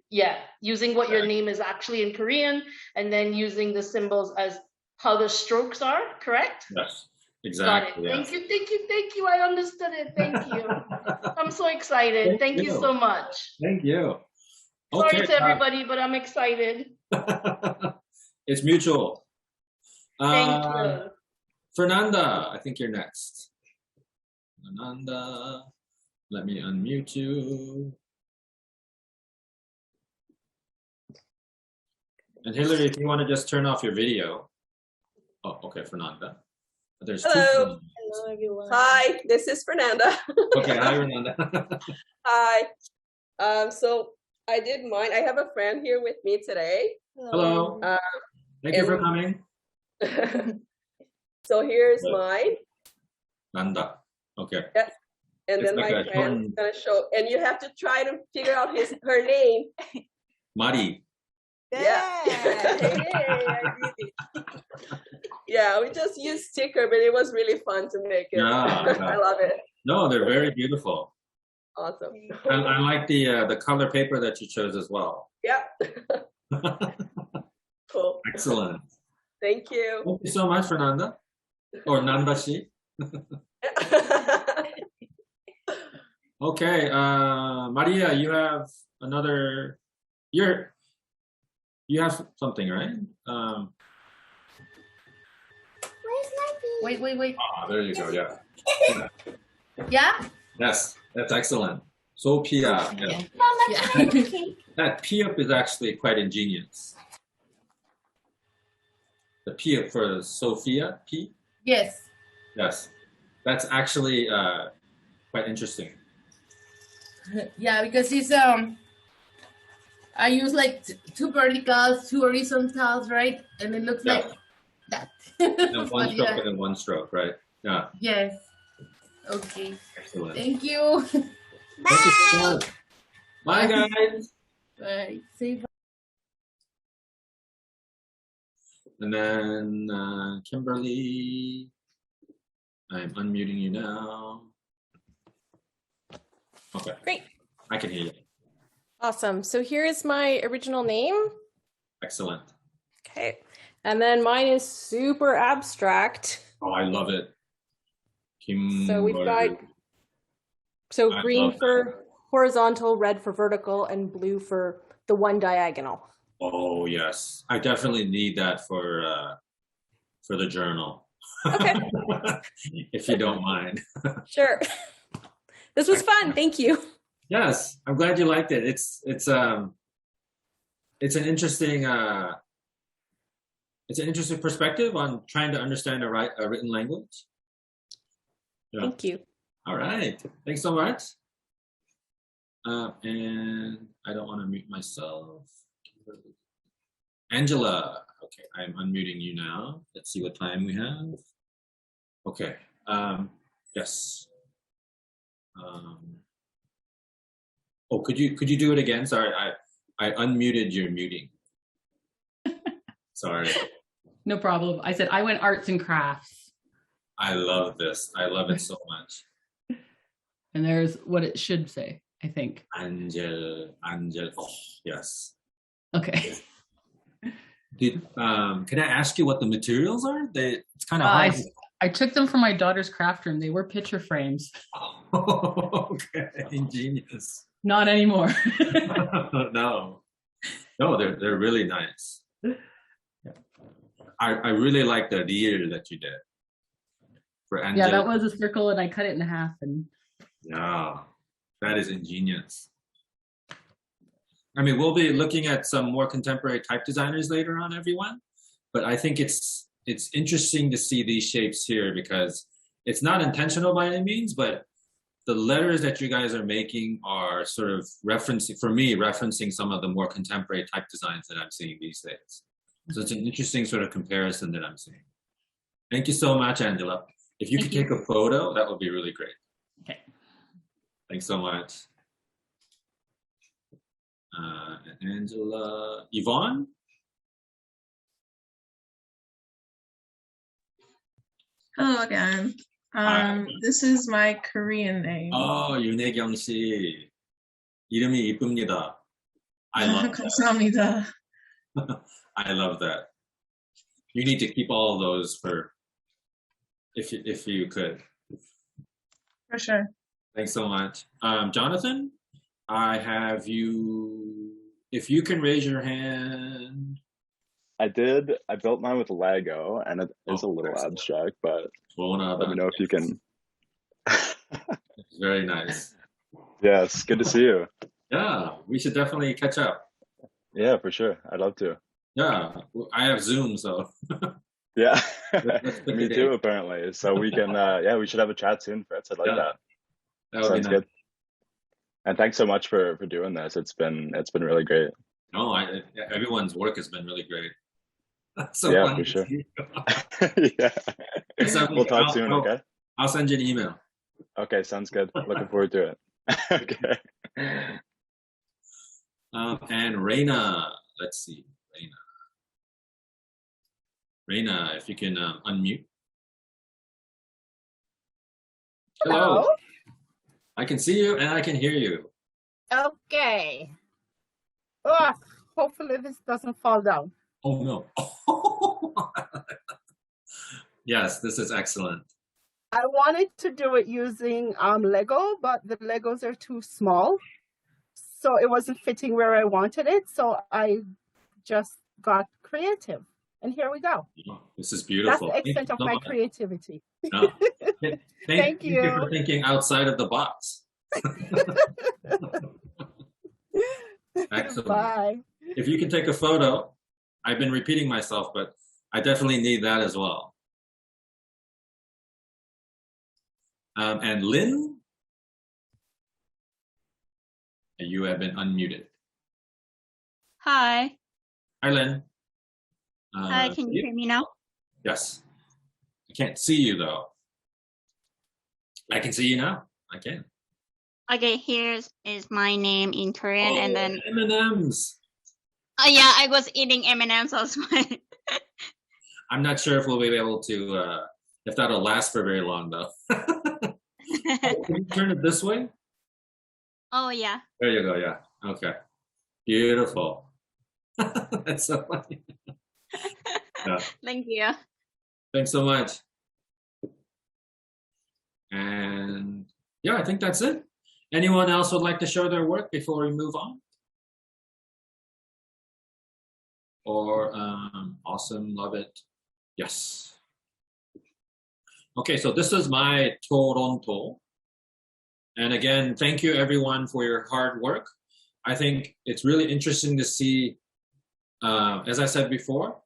using what your name is actually in Korean, and then using the symbols as how the strokes are, correct? Yes, exactly. Got it. Yes. Thank you. I understood it. Thank you. I'm so excited. Thank you so much. Thank you. Sorry to everybody, but I'm excited. It's mutual. Thank you. Fernanda, I think you're next. Fernanda, let me unmute you. And Hillary, if you want to just turn off your video. Oh, okay, Fernanda. There's Hello. Hello, everyone. Hi, this is Fernanda. Okay, hi, Fernanda. Hi. So I did mine. I have a friend here with me today. Hello. Thank you for coming. So here's mine. Nanda. Okay. Yeah. And it's then like my friend's gonna show, and you have to try to figure out her name. Mari. Yeah. Yeah, we just used sticker, but it was really fun to make it. I love it. No, they're very beautiful. Awesome. I like the color paper that you chose as well. Yeah. Cool. Excellent. Thank you. Thank you so much, Fernanda. Or Nandashi. Okay, Maria, you have another. You have something, right? Wait. Ah, there you go. Yeah. Yeah. Yes, that's excellent. Sophia. Yeah. That P up is actually quite ingenious. The P up for Sophia, P? Yes. Yes. That's actually quite interesting. Yeah, because it's I use like 2 verticals, 2 horizontals, right? And it looks like that. And one stroke and then 1 stroke, right? Yeah. Yes. Okay. Excellent. Thank you. Thank you so much. Bye, guys. Bye. Say bye. And then Kimberly, I'm unmuting you now. Okay. Great. I can hear you. Awesome. So here is my original name. Excellent. Okay. And then mine is super abstract. Oh, I love it. So we've got green for horizontal, red for vertical, and blue for the one diagonal. Oh yes, I definitely need that for the journal. Okay. If you don't mind. Sure. This was fun. Thank you. Yes, I'm glad you liked it. It's an interesting perspective on trying to understand a written language. Yeah. Thank you. All right. Thanks so much. And I don't want to mute myself. Angela. Okay, I'm unmuting you now. Let's see what time we have. Okay. Yes. Oh, could you do it again? Sorry, I unmuted your muting. Sorry. No problem. I said I went arts and crafts. I love this. I love it so much. And there's what it should say, I think. Angel. Oh, yes. Okay. Can I ask you what the materials are? It's kind of hard. I took them from my daughter's craft room. They were picture frames. Oh, okay. Ingenious. Not anymore. No, they're really nice. Yeah. I really like the ear that you did for Angel. Yeah, that was a circle, and I cut it in half. And yeah, that is ingenious. I mean, we'll be looking at some more contemporary type designers later on, everyone. But I think it's interesting to see these shapes here because it's not intentional by any means, but the letters that you guys are making are sort of referencing some of the more contemporary type designs that I'm seeing these days. So it's an interesting sort of comparison that I'm seeing. Thank you so much, Angela. If you could take a photo, that would be really great. Okay. Thanks so much. Angela, Yvonne? Hello again. This is my Korean name. 윤혜경 씨. 이름이 이쁩니다. I love 감사합니다. that. I love that. You need to keep all of those for if you could. For sure. Thanks so much. Jonathan, I have you, if you can raise your hand. I did. I built mine with Lego, and it is a little abstract, but let me know if you can. Very nice. Yes, good to see you. Yeah, we should definitely catch up. Yeah, for sure. I'd love to. Yeah, I have Zoom, so. Yeah, me too, apparently. So we can, we should have a chat soon, Fritz. I'd like that. That would Sounds be nice. good. And thanks so much for doing this. It's been really great. No, everyone's work has been really great. So yeah, fun for to sure. see. Yeah. So We'll talk soon, okay? I'll send you an email. Okay, sounds good. Looking forward to it. Okay. And Reyna, let's see, Reyna, if you can unmute. Hello. I can see you and I can hear you. Okay. Oh, hopefully this doesn't fall down. Oh no. Yes, this is excellent. I wanted to do it using Lego, but the Legos are too small. So it wasn't fitting where I wanted it. So I just got creative. And here we go. Oh, this is beautiful. That's the extent of my creativity. Oh. Thank you. Thank you for thinking outside of the box. Excellent. Bye. If you can take a photo, I've been repeating myself, but I definitely need that as well. And Lynn, you have been unmuted. Hi. Hi, Lynn. Hi, can you hear me now? Yes. I can't see you, though. I can see you now. I can. Okay, here is my name in Korean, and then M&Ms. Oh yeah, I was eating M&Ms as well. I'm not sure if we'll be able to, if that'll last for very long, though. Can you turn it this way? Oh, yeah. There you go. Yeah. Okay. Beautiful. That's so funny. Yeah. Thank you. Thanks so much. And yeah, I think that's it. Anyone else would like to show their work before we move on? Or awesome, love it. Yes. Okay, so this is my Toronto. And again, thank you everyone for your hard work. I think it's really interesting to see, as I said before,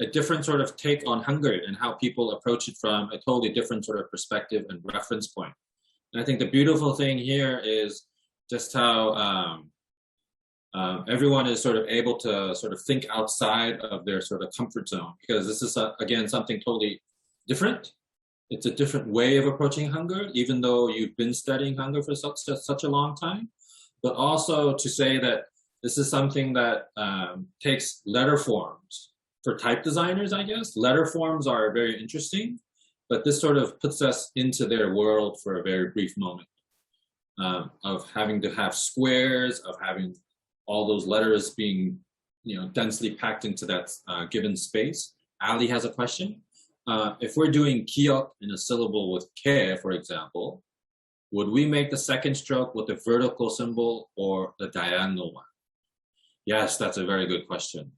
a different sort of take on Hangul and how people approach it from a totally different sort of perspective and reference point. And I think the beautiful thing here is just how everyone is sort of able to sort of think outside of their sort of comfort zone, because this is, again, something totally different. It's a different way of approaching Hangul, even though you've been studying Hangul for such a long time. But also to say that this is something that takes letter forms. For type designers, I guess, letter forms are very interesting, but this sort of puts us into their world for a very brief moment of having to have squares, of having all those letters being, densely packed into that given space. Ali has a question. If we're doing kiok in a syllable with ke, for example, would we make the second stroke with the vertical symbol or the diagonal one? Yes, that's a very good question.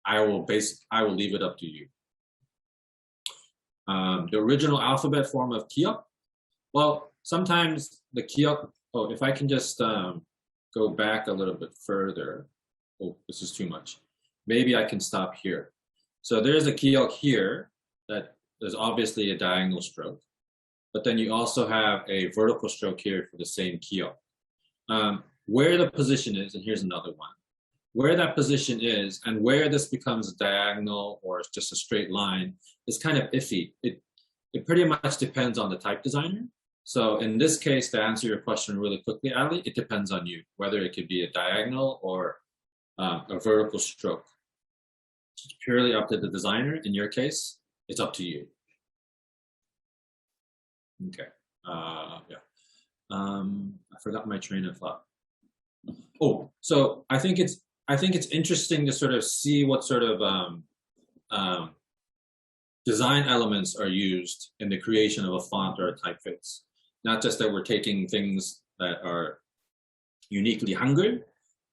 I will leave it up to you. The original alphabet form of kiok. Well, sometimes the kiok. Oh, if I can just go back a little bit further. Oh, this is too much. Maybe I can stop here. So there's a kiok here that is obviously a diagonal stroke, but then you also have a vertical stroke here for the same kiok. Where the position is, and here's another one. Where that position is and where this becomes diagonal or it's just a straight line is kind of iffy. It pretty much depends on the type designer. So in this case, to answer your question really quickly, Ali, it depends on you, whether it could be a diagonal or a vertical stroke. It's purely up to the designer. In your case, it's up to you. Okay. Yeah. I forgot my train of thought. Oh, so I think it's interesting to sort of see what sort of design elements are used in the creation of a font or a typeface. Not just that we're taking things that are uniquely Hangul,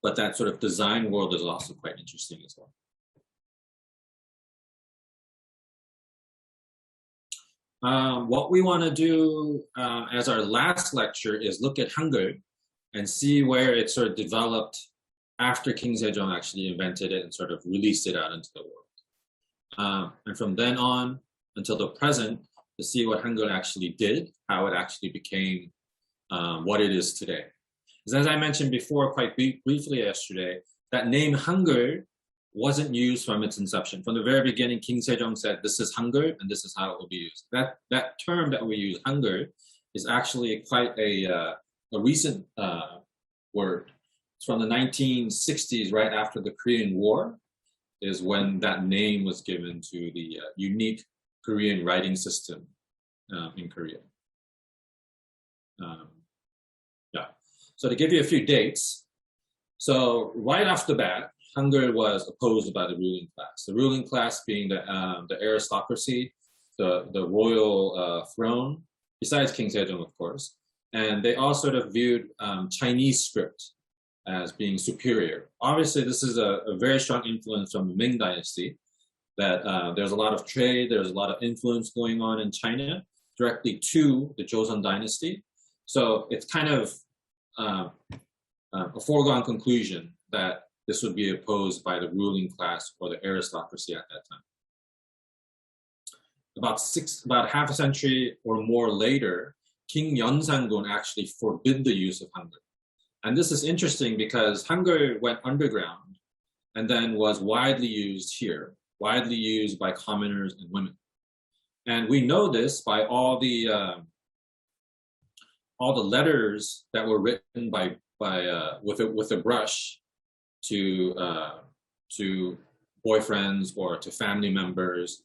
but that sort of design world is also quite interesting as well. What we want to do as our last lecture is look at Hangul and see where it sort of developed after King Sejong actually invented it and sort of released it out into the world. And from then on until the present, to see what Hangul actually did, how it actually became what it is today. Because as I mentioned before, quite briefly yesterday, that name Hangul wasn't used from its inception. From the very beginning, King Sejong said, this is Hangul and this is how it will be used. That term that we use, Hangul, is actually quite a recent word. It's from the 1960s, right after the Korean War, is when that name was given to the unique Korean writing system in Korea. Yeah. So to give you a few dates, so right off the bat, Hangul was opposed by the ruling class. The ruling class being the aristocracy, the royal throne, besides King Sejong, of course. And they all sort of viewed Chinese script as being superior. Obviously, this is a very strong influence from the Ming Dynasty, that there's a lot of trade, there's a lot of influence going on in China directly to the Joseon Dynasty. So it's kind of a foregone conclusion that this would be opposed by the ruling class or the aristocracy at that time. About half a century or more later, King Yeonsangun actually forbid the use of Hangul. And this is interesting because Hangul went underground and then was widely used here, widely used by commoners and women. And we know this by all the letters that were written with a brush to boyfriends or to family members,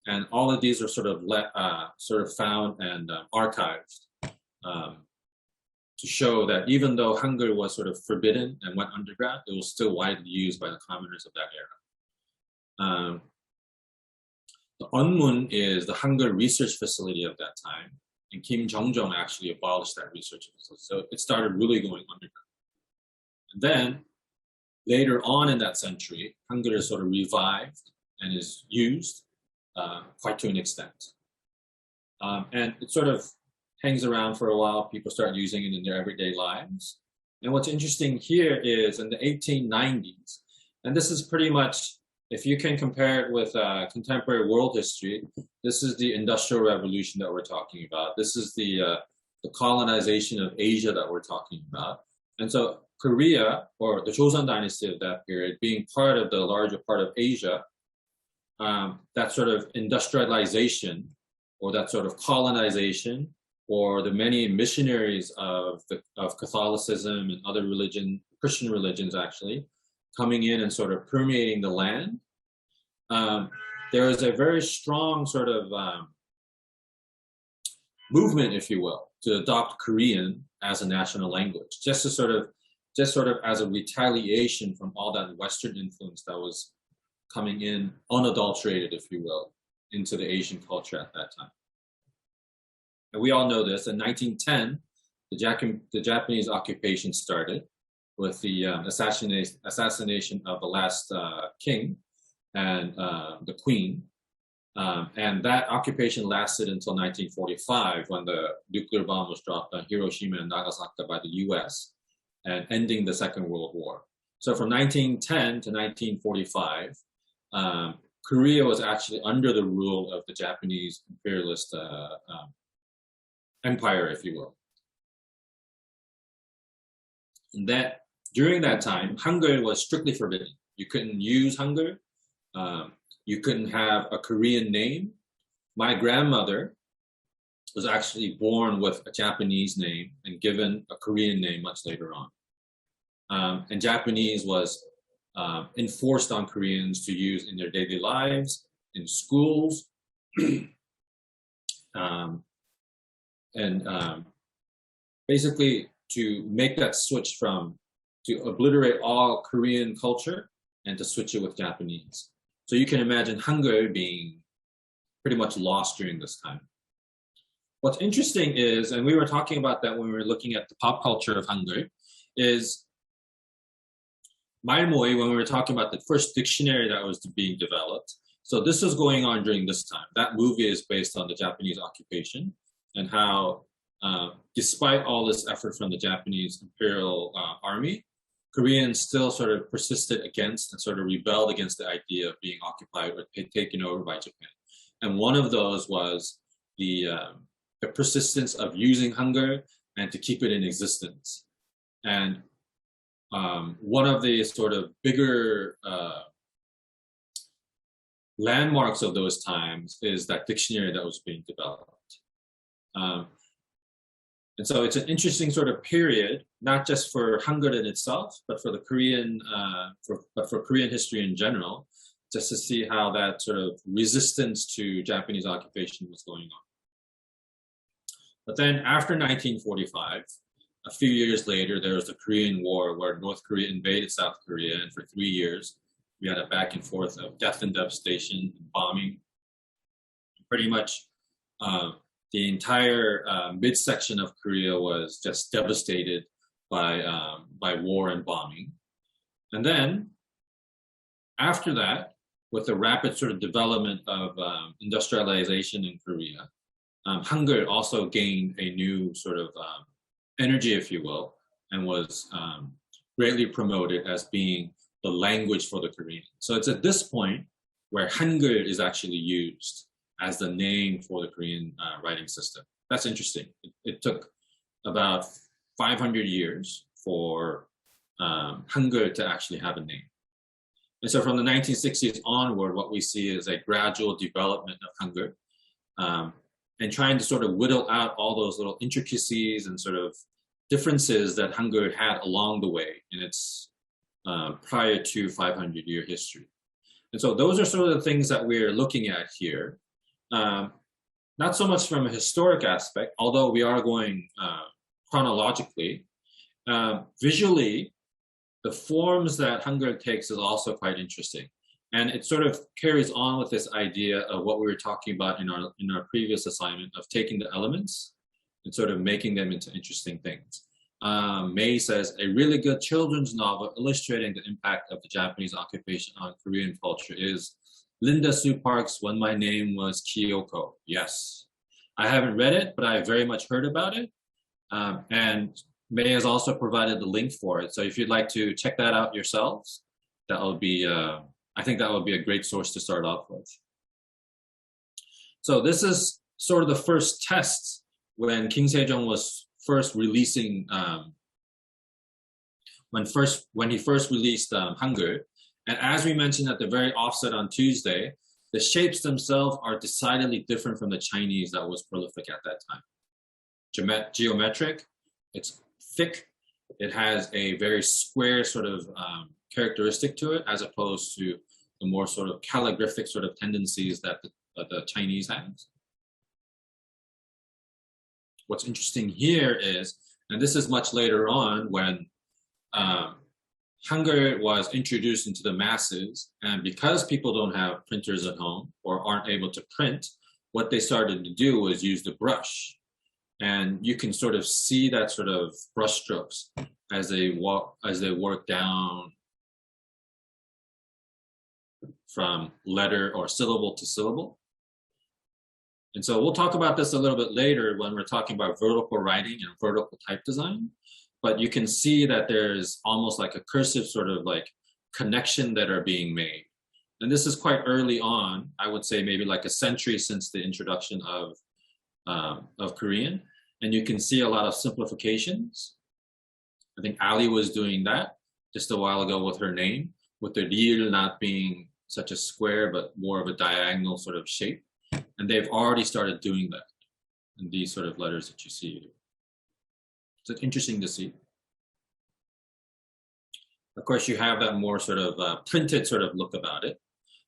and all of these are sort of found and archived to show that even though Hangul was sort of forbidden and went underground, it was still widely used by the commoners of that era. The Onmun is the Hangul research facility of that time, and Kim Jong-jong actually abolished that research facility. So it started really going underground. And then later on in that century, Hangul is sort of revived and is used quite to an extent. And it sort of hangs around for a while. People start using it in their everyday lives. And what's interesting here is in the 1890s, and this is pretty much, if you can compare it with contemporary world history, this is the Industrial Revolution that we're talking about. This is the colonization of Asia that we're talking about. And so Korea, or the Joseon dynasty of that period, being part of the larger part of Asia, that sort of industrialization or that sort of colonization, or the many missionaries of Catholicism and other Christian religions actually, coming in and sort of permeating the land, there is a very strong sort of movement, if you will, to adopt Korean as a national language, just sort of as a retaliation from all that Western influence that was coming in unadulterated, if you will, into the Asian culture at that time. And we all know this. In 1910, the Japanese occupation started with the assassination of the last king and the queen. And that occupation lasted until 1945, when the nuclear bomb was dropped on Hiroshima and Nagasaki by the US, and ending the Second World War. So from 1910 to 1945, Korea was actually under the rule of the Japanese imperialist empire, if you will. And that during that time, Hangul was strictly forbidden. You couldn't use Hangul. You couldn't have a Korean name. My grandmother was actually born with a Japanese name and given a Korean name much later on. And Japanese was enforced on Koreans to use in their daily lives, in schools, and basically to make that switch to obliterate all Korean culture and to switch it with Japanese. So you can imagine Hangul being pretty much lost during this time. What's interesting is, and we were talking about that when we were looking at the pop culture of Hangul, is Malmoy, when we were talking about the first dictionary that was being developed. So this was going on during this time. That movie is based on the Japanese occupation and how, despite all this effort from the Japanese Imperial Army, Koreans still sort of persisted against and sort of rebelled against the idea of being occupied or taken over by Japan. And one of those was the persistence of using Hangul and to keep it in existence. And one of the sort of bigger landmarks of those times is that dictionary that was being developed. And so it's an interesting sort of period, not just for Hangul in itself, but for the Korean, for Korean history in general, just to see how that sort of resistance to Japanese occupation was going on. But then after 1945, a few years later, there was the Korean War, where North Korea invaded South Korea, and for 3 years, we had a back and forth of death and devastation and bombing. Pretty much the entire midsection of Korea was just devastated by war and bombing. And then after that, with the rapid sort of development of industrialization in Korea, Hangul also gained a new sort of energy, if you will, and was greatly promoted as being the language for the Korean. So it's at this point where Hangul is actually used as the name for the Korean writing system. That's interesting. It took about 500 years for Hangul to actually have a name. And so from the 1960s onward, what we see is a gradual development of Hangul, and trying to sort of whittle out all those little intricacies and sort of differences that Hangul had along the way in its prior to 500-year history. And so those are sort of the things that we're looking at here. Not so much from a historic aspect, although we are going chronologically. Visually, the forms that Hangul takes is also quite interesting. And it sort of carries on with this idea of what we were talking about in our previous assignment of taking the elements and sort of making them into interesting things. May says, a really good children's novel illustrating the impact of the Japanese occupation on Korean culture is Linda Sue Park's When My Name Was Kyoko. Yes. I haven't read it, but I very much heard about it. And May has also provided the link for it. So if you'd like to check that out yourselves, that will be, I think that would be a great source to start off with. So this is sort of the first test when King Sejong was first releasing, when he first released Hangul. And as we mentioned at the very offset on Tuesday, the shapes themselves are decidedly different from the Chinese that was prolific at that time. Geometric, it's thick, it has a very square sort of characteristic to it, as opposed to the more sort of calligraphic sort of tendencies that the Chinese has. What's interesting here is, and this is much later on when Hangul was introduced into the masses, and because people don't have printers at home or aren't able to print, what they started to do was use the brush. And you can sort of see that sort of brush strokes as they work down from letter or syllable to syllable. And so we'll talk about this a little bit later when we're talking about vertical writing and vertical type design. But you can see that there's almost like a cursive sort of like connection that are being made. And this is quite early on, I would say maybe like a century since the introduction of Korean. And you can see a lot of simplifications. I think Ali was doing that just a while ago with her name, with the ril not being such a square, but more of a diagonal sort of shape. And they've already started doing that in these sort of letters that you see here. So it's interesting to see. Of course, you have that more sort of printed sort of look about it.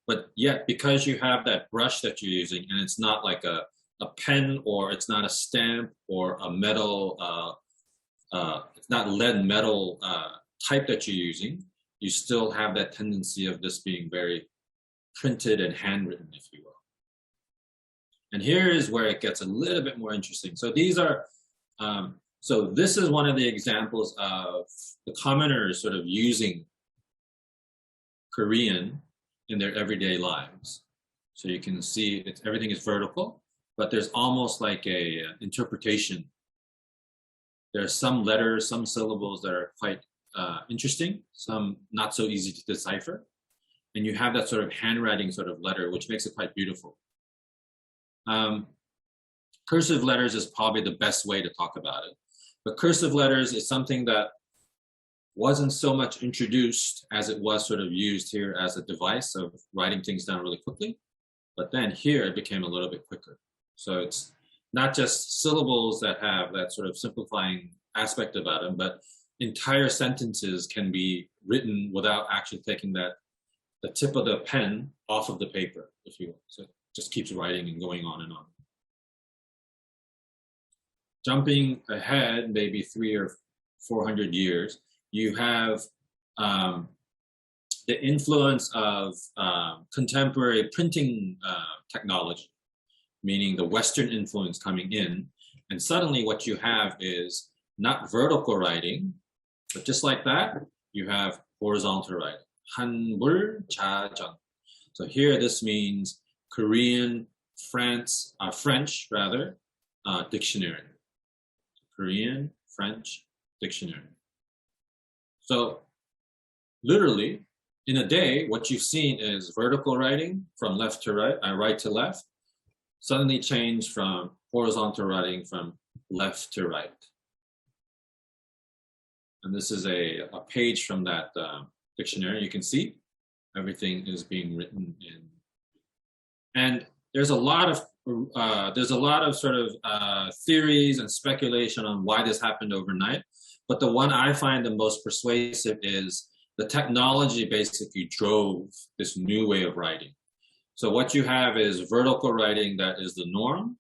But yet, because you have that brush that you're using, and it's not like a pen, or it's not a stamp or a metal, it's not lead metal type that you're using, you still have that tendency of this being very printed and handwritten, if you will. And here is where it gets a little bit more interesting. So these are, so this is one of the examples of the commoners sort of using Korean in their everyday lives. So you can see everything is vertical, but there's almost like a interpretation. There are some letters, some syllables that are quite interesting, some not so easy to decipher. And you have that sort of handwriting sort of letter, which makes it quite beautiful. Cursive letters is probably the best way to talk about it. But cursive letters is something that wasn't so much introduced as it was sort of used here as a device of writing things down really quickly. But then here it became a little bit quicker. So it's not just syllables that have that sort of simplifying aspect about them, but entire sentences can be written without actually taking the tip of the pen off of the paper, if you will. So it just keeps writing and going on and on. Jumping ahead, maybe 300 or 400 years, you have the influence of contemporary printing technology, meaning the Western influence coming in. And suddenly what you have is not vertical writing, but just like that, you have horizontal writing. Hangul 자전. So here this means Korean, French dictionary. Korean, French dictionary. So literally, in a day, what you've seen is vertical writing from left to right, right to left, suddenly changed from horizontal writing from left to right. And this is a page from that dictionary. You can see everything is being written in. And there's a lot of sort of theories and speculation on why this happened overnight. But the one I find the most persuasive is the technology basically drove this new way of writing. So what you have is vertical writing that is the norm.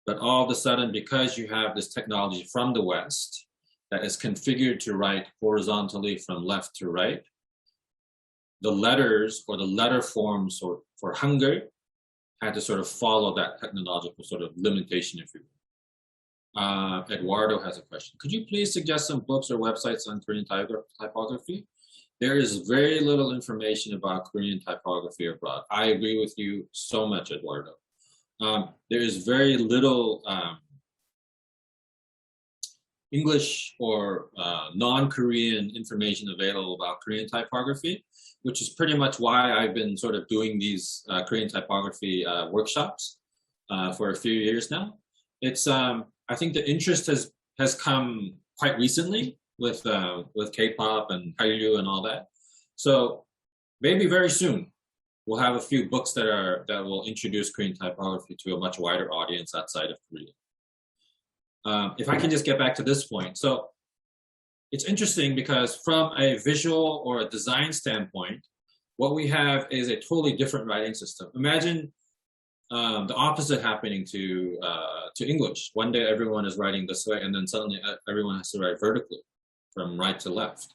But all of a sudden, because you have this technology from the West that is configured to write horizontally from left to right, the letters or the letter forms for Hangul had to sort of follow that technological sort of limitation, if you will. Eduardo has a question. Could you please suggest some books or websites on Korean typography? There is very little information about Korean typography abroad. I agree with you so much, Eduardo. There is very little English or non-Korean information available about Korean typography, which is pretty much why I've been sort of doing these Korean typography workshops for a few years now. It's I think the interest has come quite recently with K-pop and Hallyu and all that. So maybe very soon we'll have a few books that will introduce Korean typography to a much wider audience outside of Korea. If I can just get back to this point. So it's interesting because from a visual or a design standpoint, what we have is a totally different writing system. Imagine the opposite happening to English. One day everyone is writing this way, and then suddenly everyone has to write vertically from right to left.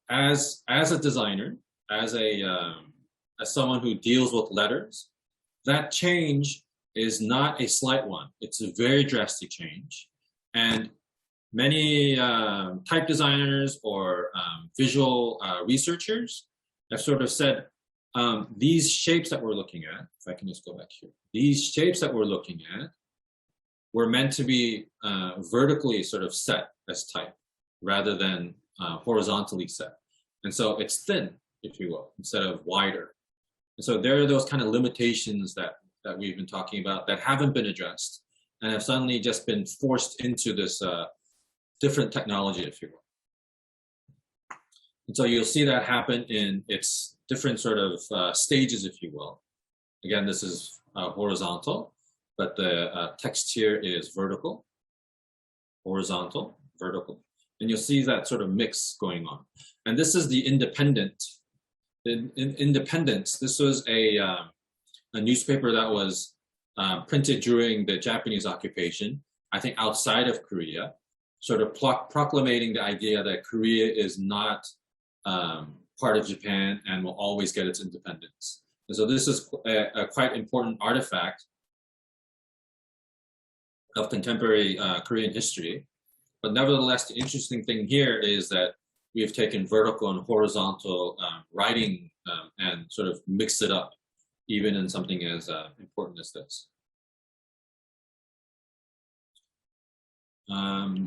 As a designer, as someone who deals with letters, that change is not a slight one. It's a very drastic change, and many type designers or visual researchers have sort of said, these shapes that we're looking at, if I can just go back here, these shapes that we're looking at were meant to be vertically sort of set as type rather than horizontally set. And so it's thin, if you will, instead of wider. And so there are those kind of limitations that we've been talking about that haven't been addressed and have suddenly just been forced into this different technology, if you will. And so you'll see that happen in its different sort of stages, if you will. Again, this is horizontal, but the text here is vertical, horizontal, vertical. And you'll see that sort of mix going on. And this is the Independent. In Independence, this was a newspaper that was printed during the Japanese occupation, I think outside of Korea, sort of proclamating the idea that Korea is not part of Japan and will always get its independence. And so this is a quite important artifact of contemporary Korean history. But nevertheless, the interesting thing here is that we have taken vertical and horizontal writing and sort of mixed it up, even in something as important as this.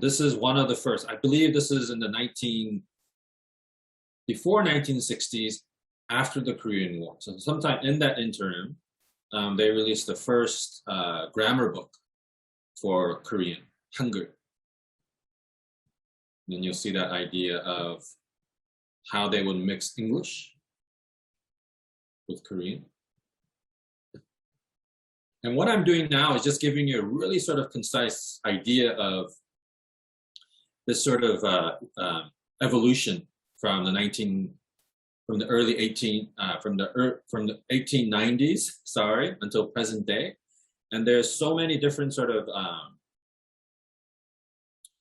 This is one of the first, I believe this is in the before 1960s, after the Korean War. So sometime in that interim, they released the first grammar book for Korean, Hangul. Then you'll see that idea of how they would mix English with Korean. And what I'm doing now is just giving you a really sort of concise idea of this sort of evolution from the 1890s, until present day. And there's so many different sort of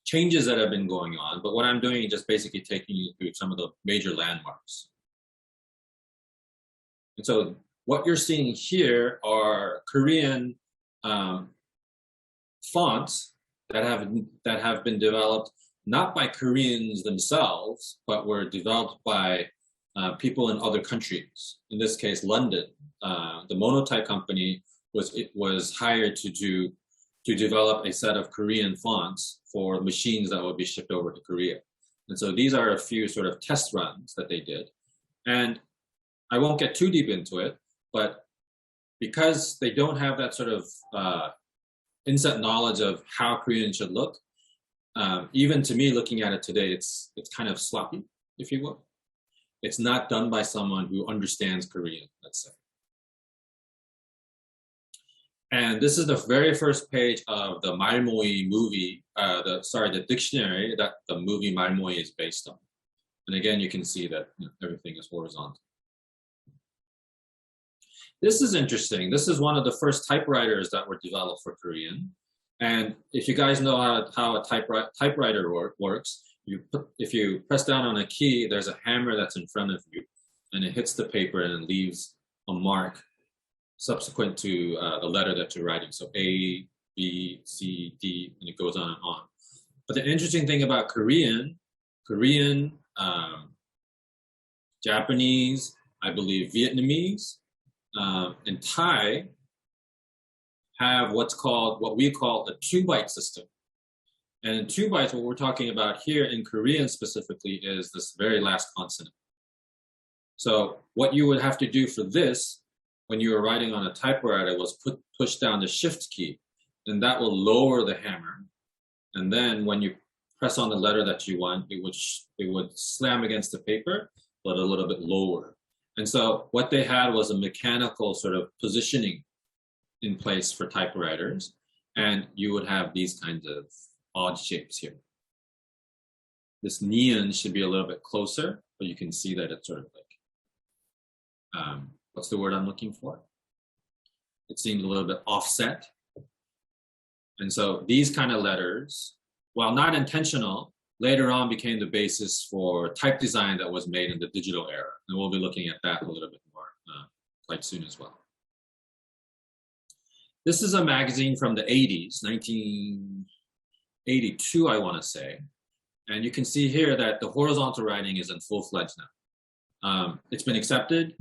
changes that have been going on, but what I'm doing is just basically taking you through some of the major landmarks. And so what you're seeing here are Korean fonts that have been developed not by Koreans themselves, but were developed by people in other countries. In this case, London. The Monotype company was hired to develop a set of Korean fonts for machines that would be shipped over to Korea. And so these are a few sort of test runs that they did. And I won't get too deep into it, but because they don't have that sort of inset knowledge of how Korean should look, even to me looking at it today, it's kind of sloppy, if you will. It's not done by someone who understands Korean, let's say. And this is the very first page of the 말모이 movie, the dictionary that the movie 말모이 is based on. And again, you can see that everything is horizontal. This is interesting. This is one of the first typewriters that were developed for Korean. And if you guys know how a typewriter works, if you press down on a key, there's a hammer that's in front of you, and it hits the paper and it leaves a mark subsequent to the letter that you're writing. So A, B, C, D, and it goes on and on. But the interesting thing about Korean, Japanese, I believe Vietnamese, and Thai have what we call a 2-byte system. And in 2 bytes, what we're talking about here in Korean specifically is this very last consonant. So what you would have to do for this when you were writing on a typewriter was push down the shift key, and that will lower the hammer. And then when you press on the letter that you want, it would slam against the paper, but a little bit lower. And so what they had was a mechanical sort of positioning in place for typewriters, and you would have these kinds of odd shapes here. This neon should be a little bit closer, but you can see that it's sort of like, what's the word I'm looking for? It seems a little bit offset. And so these kind of letters, while not intentional, later on became the basis for type design that was made in the digital era. And we'll be looking at that a little bit more quite soon as well. This is a magazine from the 80s, 1982, I want to say. And you can see here that the horizontal writing is in full-fledged now. It's been accepted.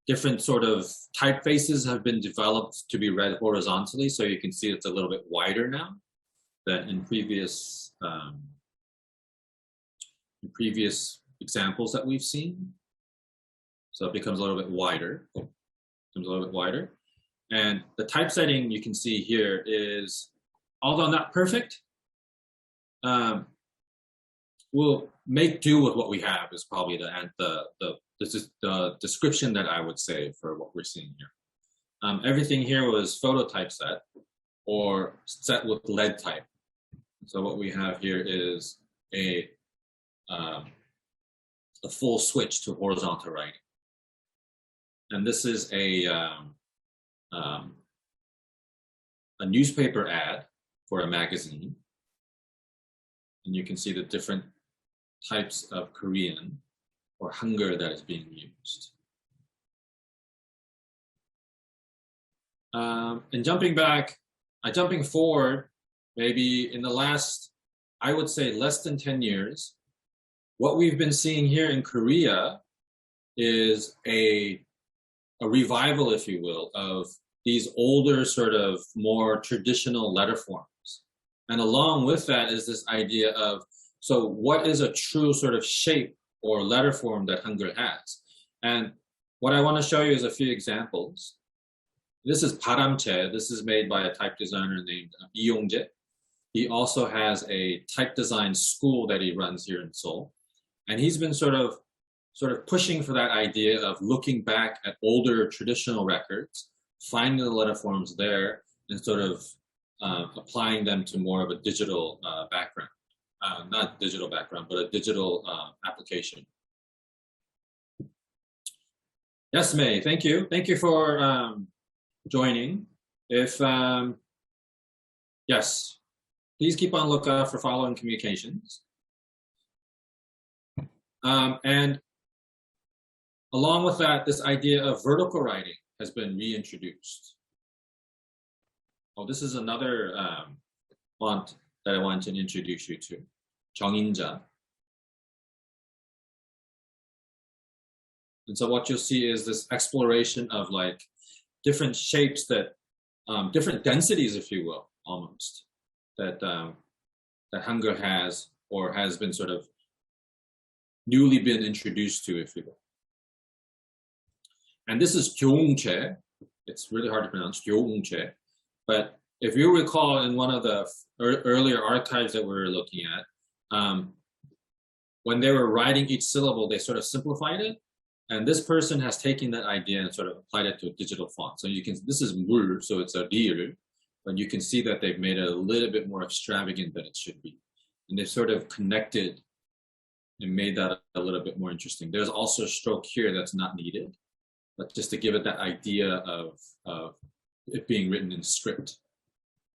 Different sort of typefaces have been developed to be read horizontally, so you can see it's a little bit wider now than in previous examples that we've seen. So it becomes a little bit wider. And the typesetting you can see here is, although not perfect, we'll make do with what we have is probably the description that I would say for what we're seeing here. Everything here was photo typeset or set with lead type. So what we have here is a full switch to horizontal writing. And this is a newspaper ad for a magazine. And you can see the different types of Korean or Hangul that is being used. And jumping forward, maybe in the last, I would say less than 10 years, what we've been seeing here in Korea is a revival, if you will, of these older sort of more traditional letter forms. And along with that is this idea of, so what is a true sort of shape or letter form that Hangul has? And what I want to show you is a few examples. This is 바람채. This is made by a type designer named 이용재. He also has a type design school that he runs here in Seoul. And he's been sort of pushing for that idea of looking back at older traditional records, finding the letter forms there, and sort of applying them to more of a digital background. Not digital background, but a digital application. Yes, May, thank you. Thank you for joining. Yes, please keep on lookout for following communications. And along with that, this idea of vertical writing has been reintroduced. Oh, this is another font that I want to introduce you to, 정인자. And so what you'll see is this exploration of like different shapes that, different densities, if you will, almost, that Hangul has or has been sort of newly been introduced to, if you will. And this is 교웅채. It's really hard to pronounce, 교웅채. But if you recall in one of the earlier archives that we were looking at, when they were writing each syllable, they sort of simplified it. And this person has taken that idea and sort of applied it to a digital font. So you can, this is 물, so it's a rir, but you can see that they've made it a little bit more extravagant than it should be. And they've sort of connected and made that a little bit more interesting. There's also a stroke here that's not needed, but just to give it that idea of it being written in script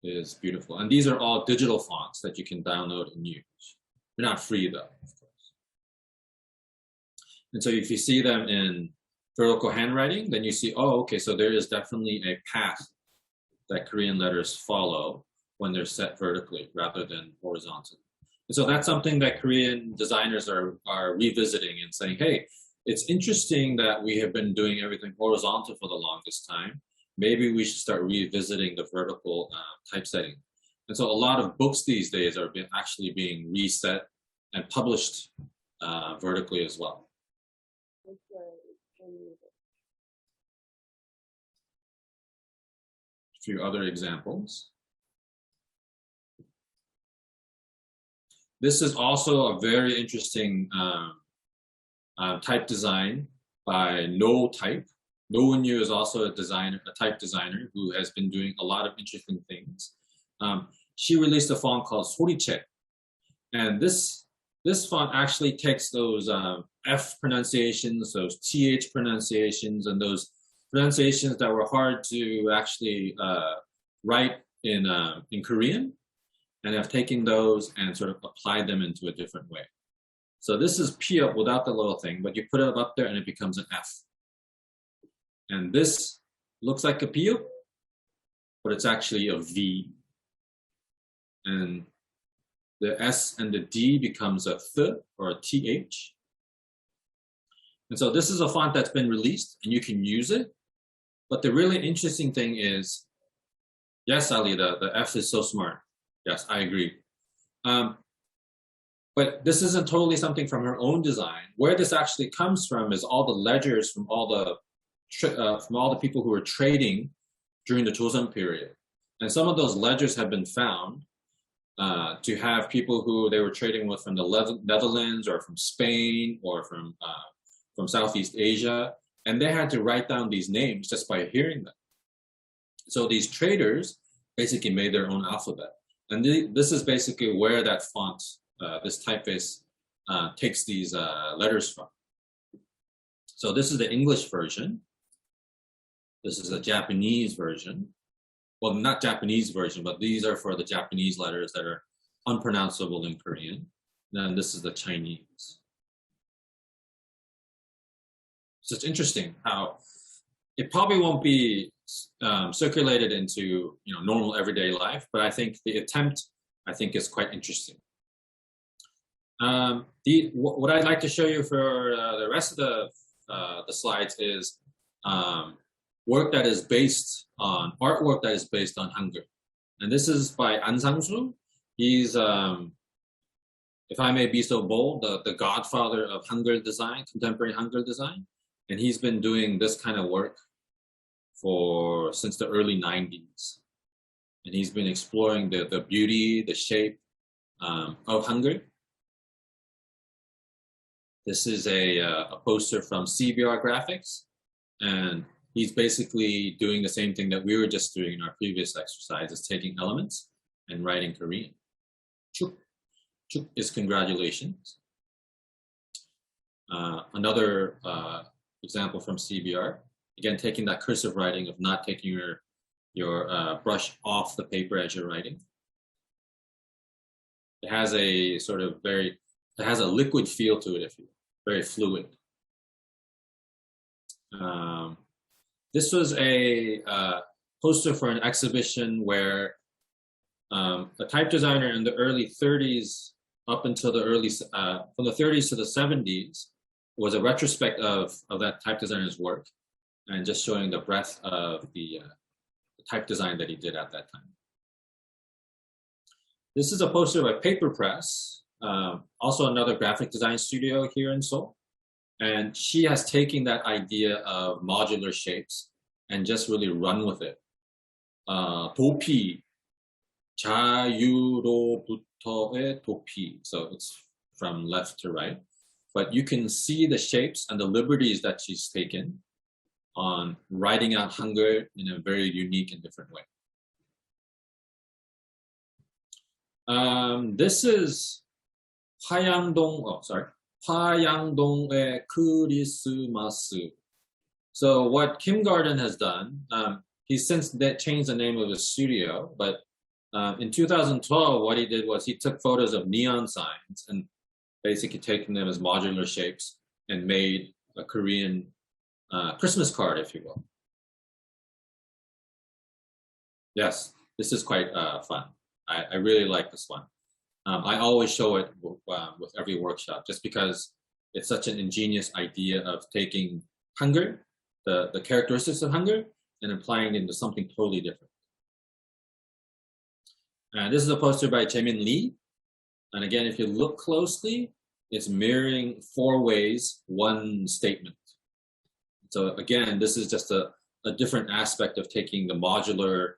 is beautiful. And these are all digital fonts that you can download and use. They're not free though, of course. And so if you see them in vertical handwriting, then you see, oh, okay, so there is definitely a path that Korean letters follow when they're set vertically rather than horizontally. And so that's something that Korean designers are revisiting and saying, hey, it's interesting that we have been doing everything horizontal for the longest time. Maybe we should start revisiting the vertical typesetting. And so a lot of books these days are actually being reset and published vertically as well. A few other examples. This is also a very interesting type design by No Type. No Eun-yu is also a type designer who has been doing a lot of interesting things. She released a font called Soriche, and this font actually takes those F pronunciations, those TH pronunciations, and those pronunciations that were hard to actually write in Korean, and have taken those and sort of applied them into a different way. So this is P up without the little thing, but you put it up there and it becomes an F. And this looks like a P up, but it's actually a V. And the S and the D becomes a th or a TH. And so this is a font that's been released and you can use it. But the really interesting thing is, yes, Ali, the F is so smart. Yes, I agree. But this isn't totally something from her own design. Where this actually comes from is all the ledgers from all the people who were trading during the Joseon period. And some of those ledgers have been found to have people who they were trading with from the Netherlands or from Spain or from Southeast Asia. And they had to write down these names just by hearing them. So these traders basically made their own alphabet. And this is basically where that font, this typeface, takes these letters from. So this is the English version. This is a Japanese version. Well, not Japanese version, but these are for the Japanese letters that are unpronounceable in Korean. Then this is the Chinese. So it's interesting how it probably won't be circulated into normal everyday life, but I think the attempt, is quite interesting. What I'd like to show you for the rest of the slides is artwork that is based on Hangul. And this is by An Sang-soo. He's, if I may be so bold, the godfather of Hangul design, contemporary Hangul design. And he's been doing this kind of work since the early 90s. And he's been exploring the beauty, the shape of Hangul. This is a poster from CBR Graphics, and he's basically doing the same thing that we were just doing in our previous exercise, is taking elements and writing Korean. Chuk. Chuk is congratulations. Another example from CBR, again, taking that cursive writing of not taking your brush off the paper as you're writing. It has a sort of it has a liquid feel to it, very fluid. This was a poster for an exhibition where a type designer in the early 30s up until from the 30s to the 70s was a retrospect of that type designer's work and just showing the breadth of the type design that he did at that time. This is a poster by Paper Press, also another graphic design studio here in Seoul. And she has taken that idea of modular shapes and just really run with it. 도피, 자유로부터의 도피. So it's from left to right. But you can see the shapes and the liberties that she's taken on writing out Hangul in a very unique and different way. This is 화양동의 크리스마스. So what Kim Garden has done, he's since changed the name of his studio, but in 2012, what he did was he took photos of neon signs and basically taking them as modular shapes and made a Korean Christmas card, if you will. Yes, this is quite fun. I really like this one. I always show it with every workshop just because it's such an ingenious idea of taking Hangul, the characteristics of Hangul, and applying it into something totally different. And this is a poster by Jaemin Lee. And again, if you look closely, it's mirroring 4 ways, 1 statement. So again, this is just a different aspect of taking the modular,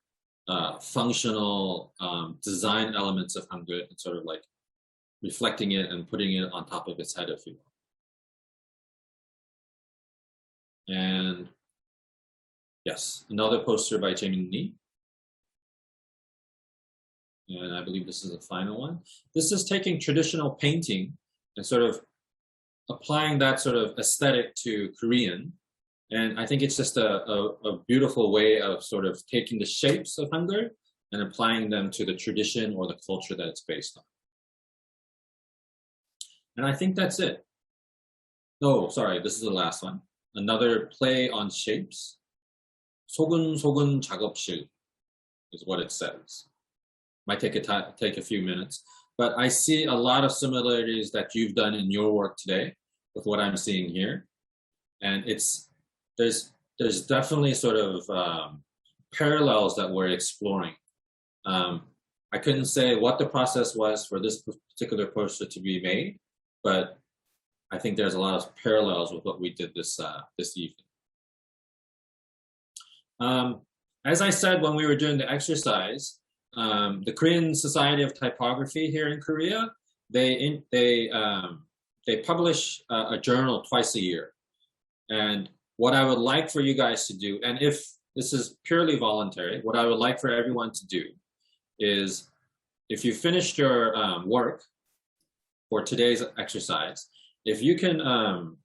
functional design elements of Hangul and sort of like reflecting it and putting it on top of its head, if you will. And yes, another poster by Jaemin Lee. And I believe this is the final one. This is taking traditional painting and sort of applying that sort of aesthetic to Korean. And I think it's just a beautiful way of sort of taking the shapes of Hangul and applying them to the tradition or the culture that it's based on. And I think that's it. No, sorry, this is the last one. Another play on shapes. 소근소근 작업실 is what it says. Might take a few minutes, but I see a lot of similarities that you've done in your work today with what I'm seeing here. And there's definitely sort of parallels that we're exploring. I couldn't say what the process was for this particular poster to be made, but I think there's a lot of parallels with what we did this evening. As I said when we were doing the exercise, the Korean Society of Typography here in Korea, they publish a journal twice a year. And what I would like for you guys to do, and if this is purely voluntary, what I would like for everyone to do is, if you finished your work for today's exercise, if you can, I'm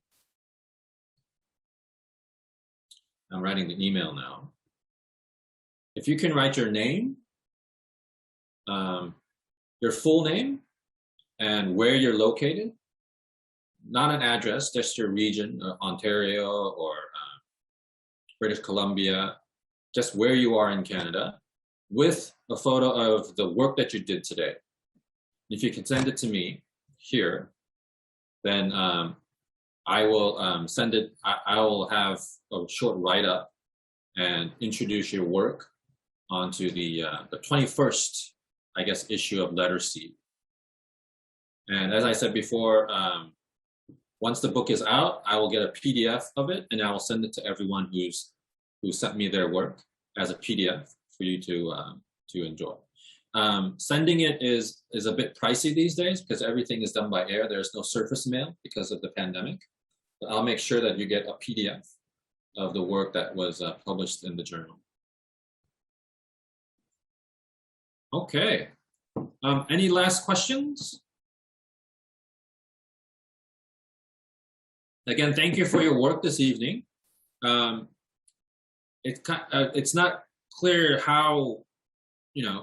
writing the email now. If you can write your name, your full name, and where you're located, not an address, just your region, Ontario or British Columbia, just where you are in Canada, with a photo of the work that you did today. If you can send it to me here, then I will send it, I will have a short write-up and introduce your work onto the 21st, I guess, issue of Letter C. And as I said before, once the book is out, I will get a PDF of it and I will send it to everyone who sent me their work as a PDF for you to enjoy. Sending it is a bit pricey these days because everything is done by air. There's no surface mail because of the pandemic. But I'll make sure that you get a PDF of the work that was published in the journal. Okay. Any last questions? Again, thank you for your work this evening. It's not clear how,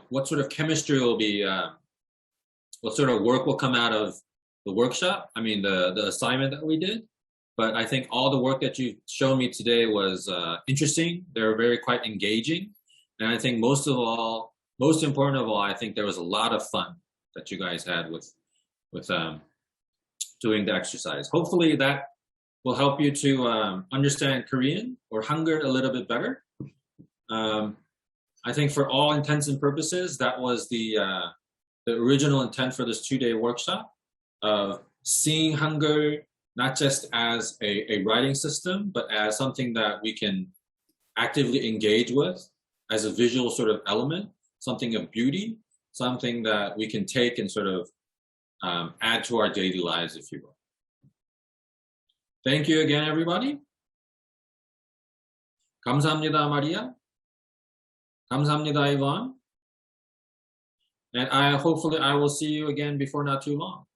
what sort of chemistry will be, what sort of work will come out of the workshop. I mean, the assignment that we did. But I think all the work that you've shown me today was interesting. They were quite engaging. And I think most important of all, I think there was a lot of fun that you guys had with doing the exercise. Hopefully that will help you to understand Korean or Hangul a little bit better. I think for all intents and purposes, that was the original intent for this 2-day workshop of seeing Hangul not just as a writing system, but as something that we can actively engage with as a visual sort of element, something of beauty, something that we can take and sort of add to our daily lives, if you will. Thank you again, everybody. 감사합니다, Maria. 감사합니다, Yvonne. And hopefully I will see you again before not too long.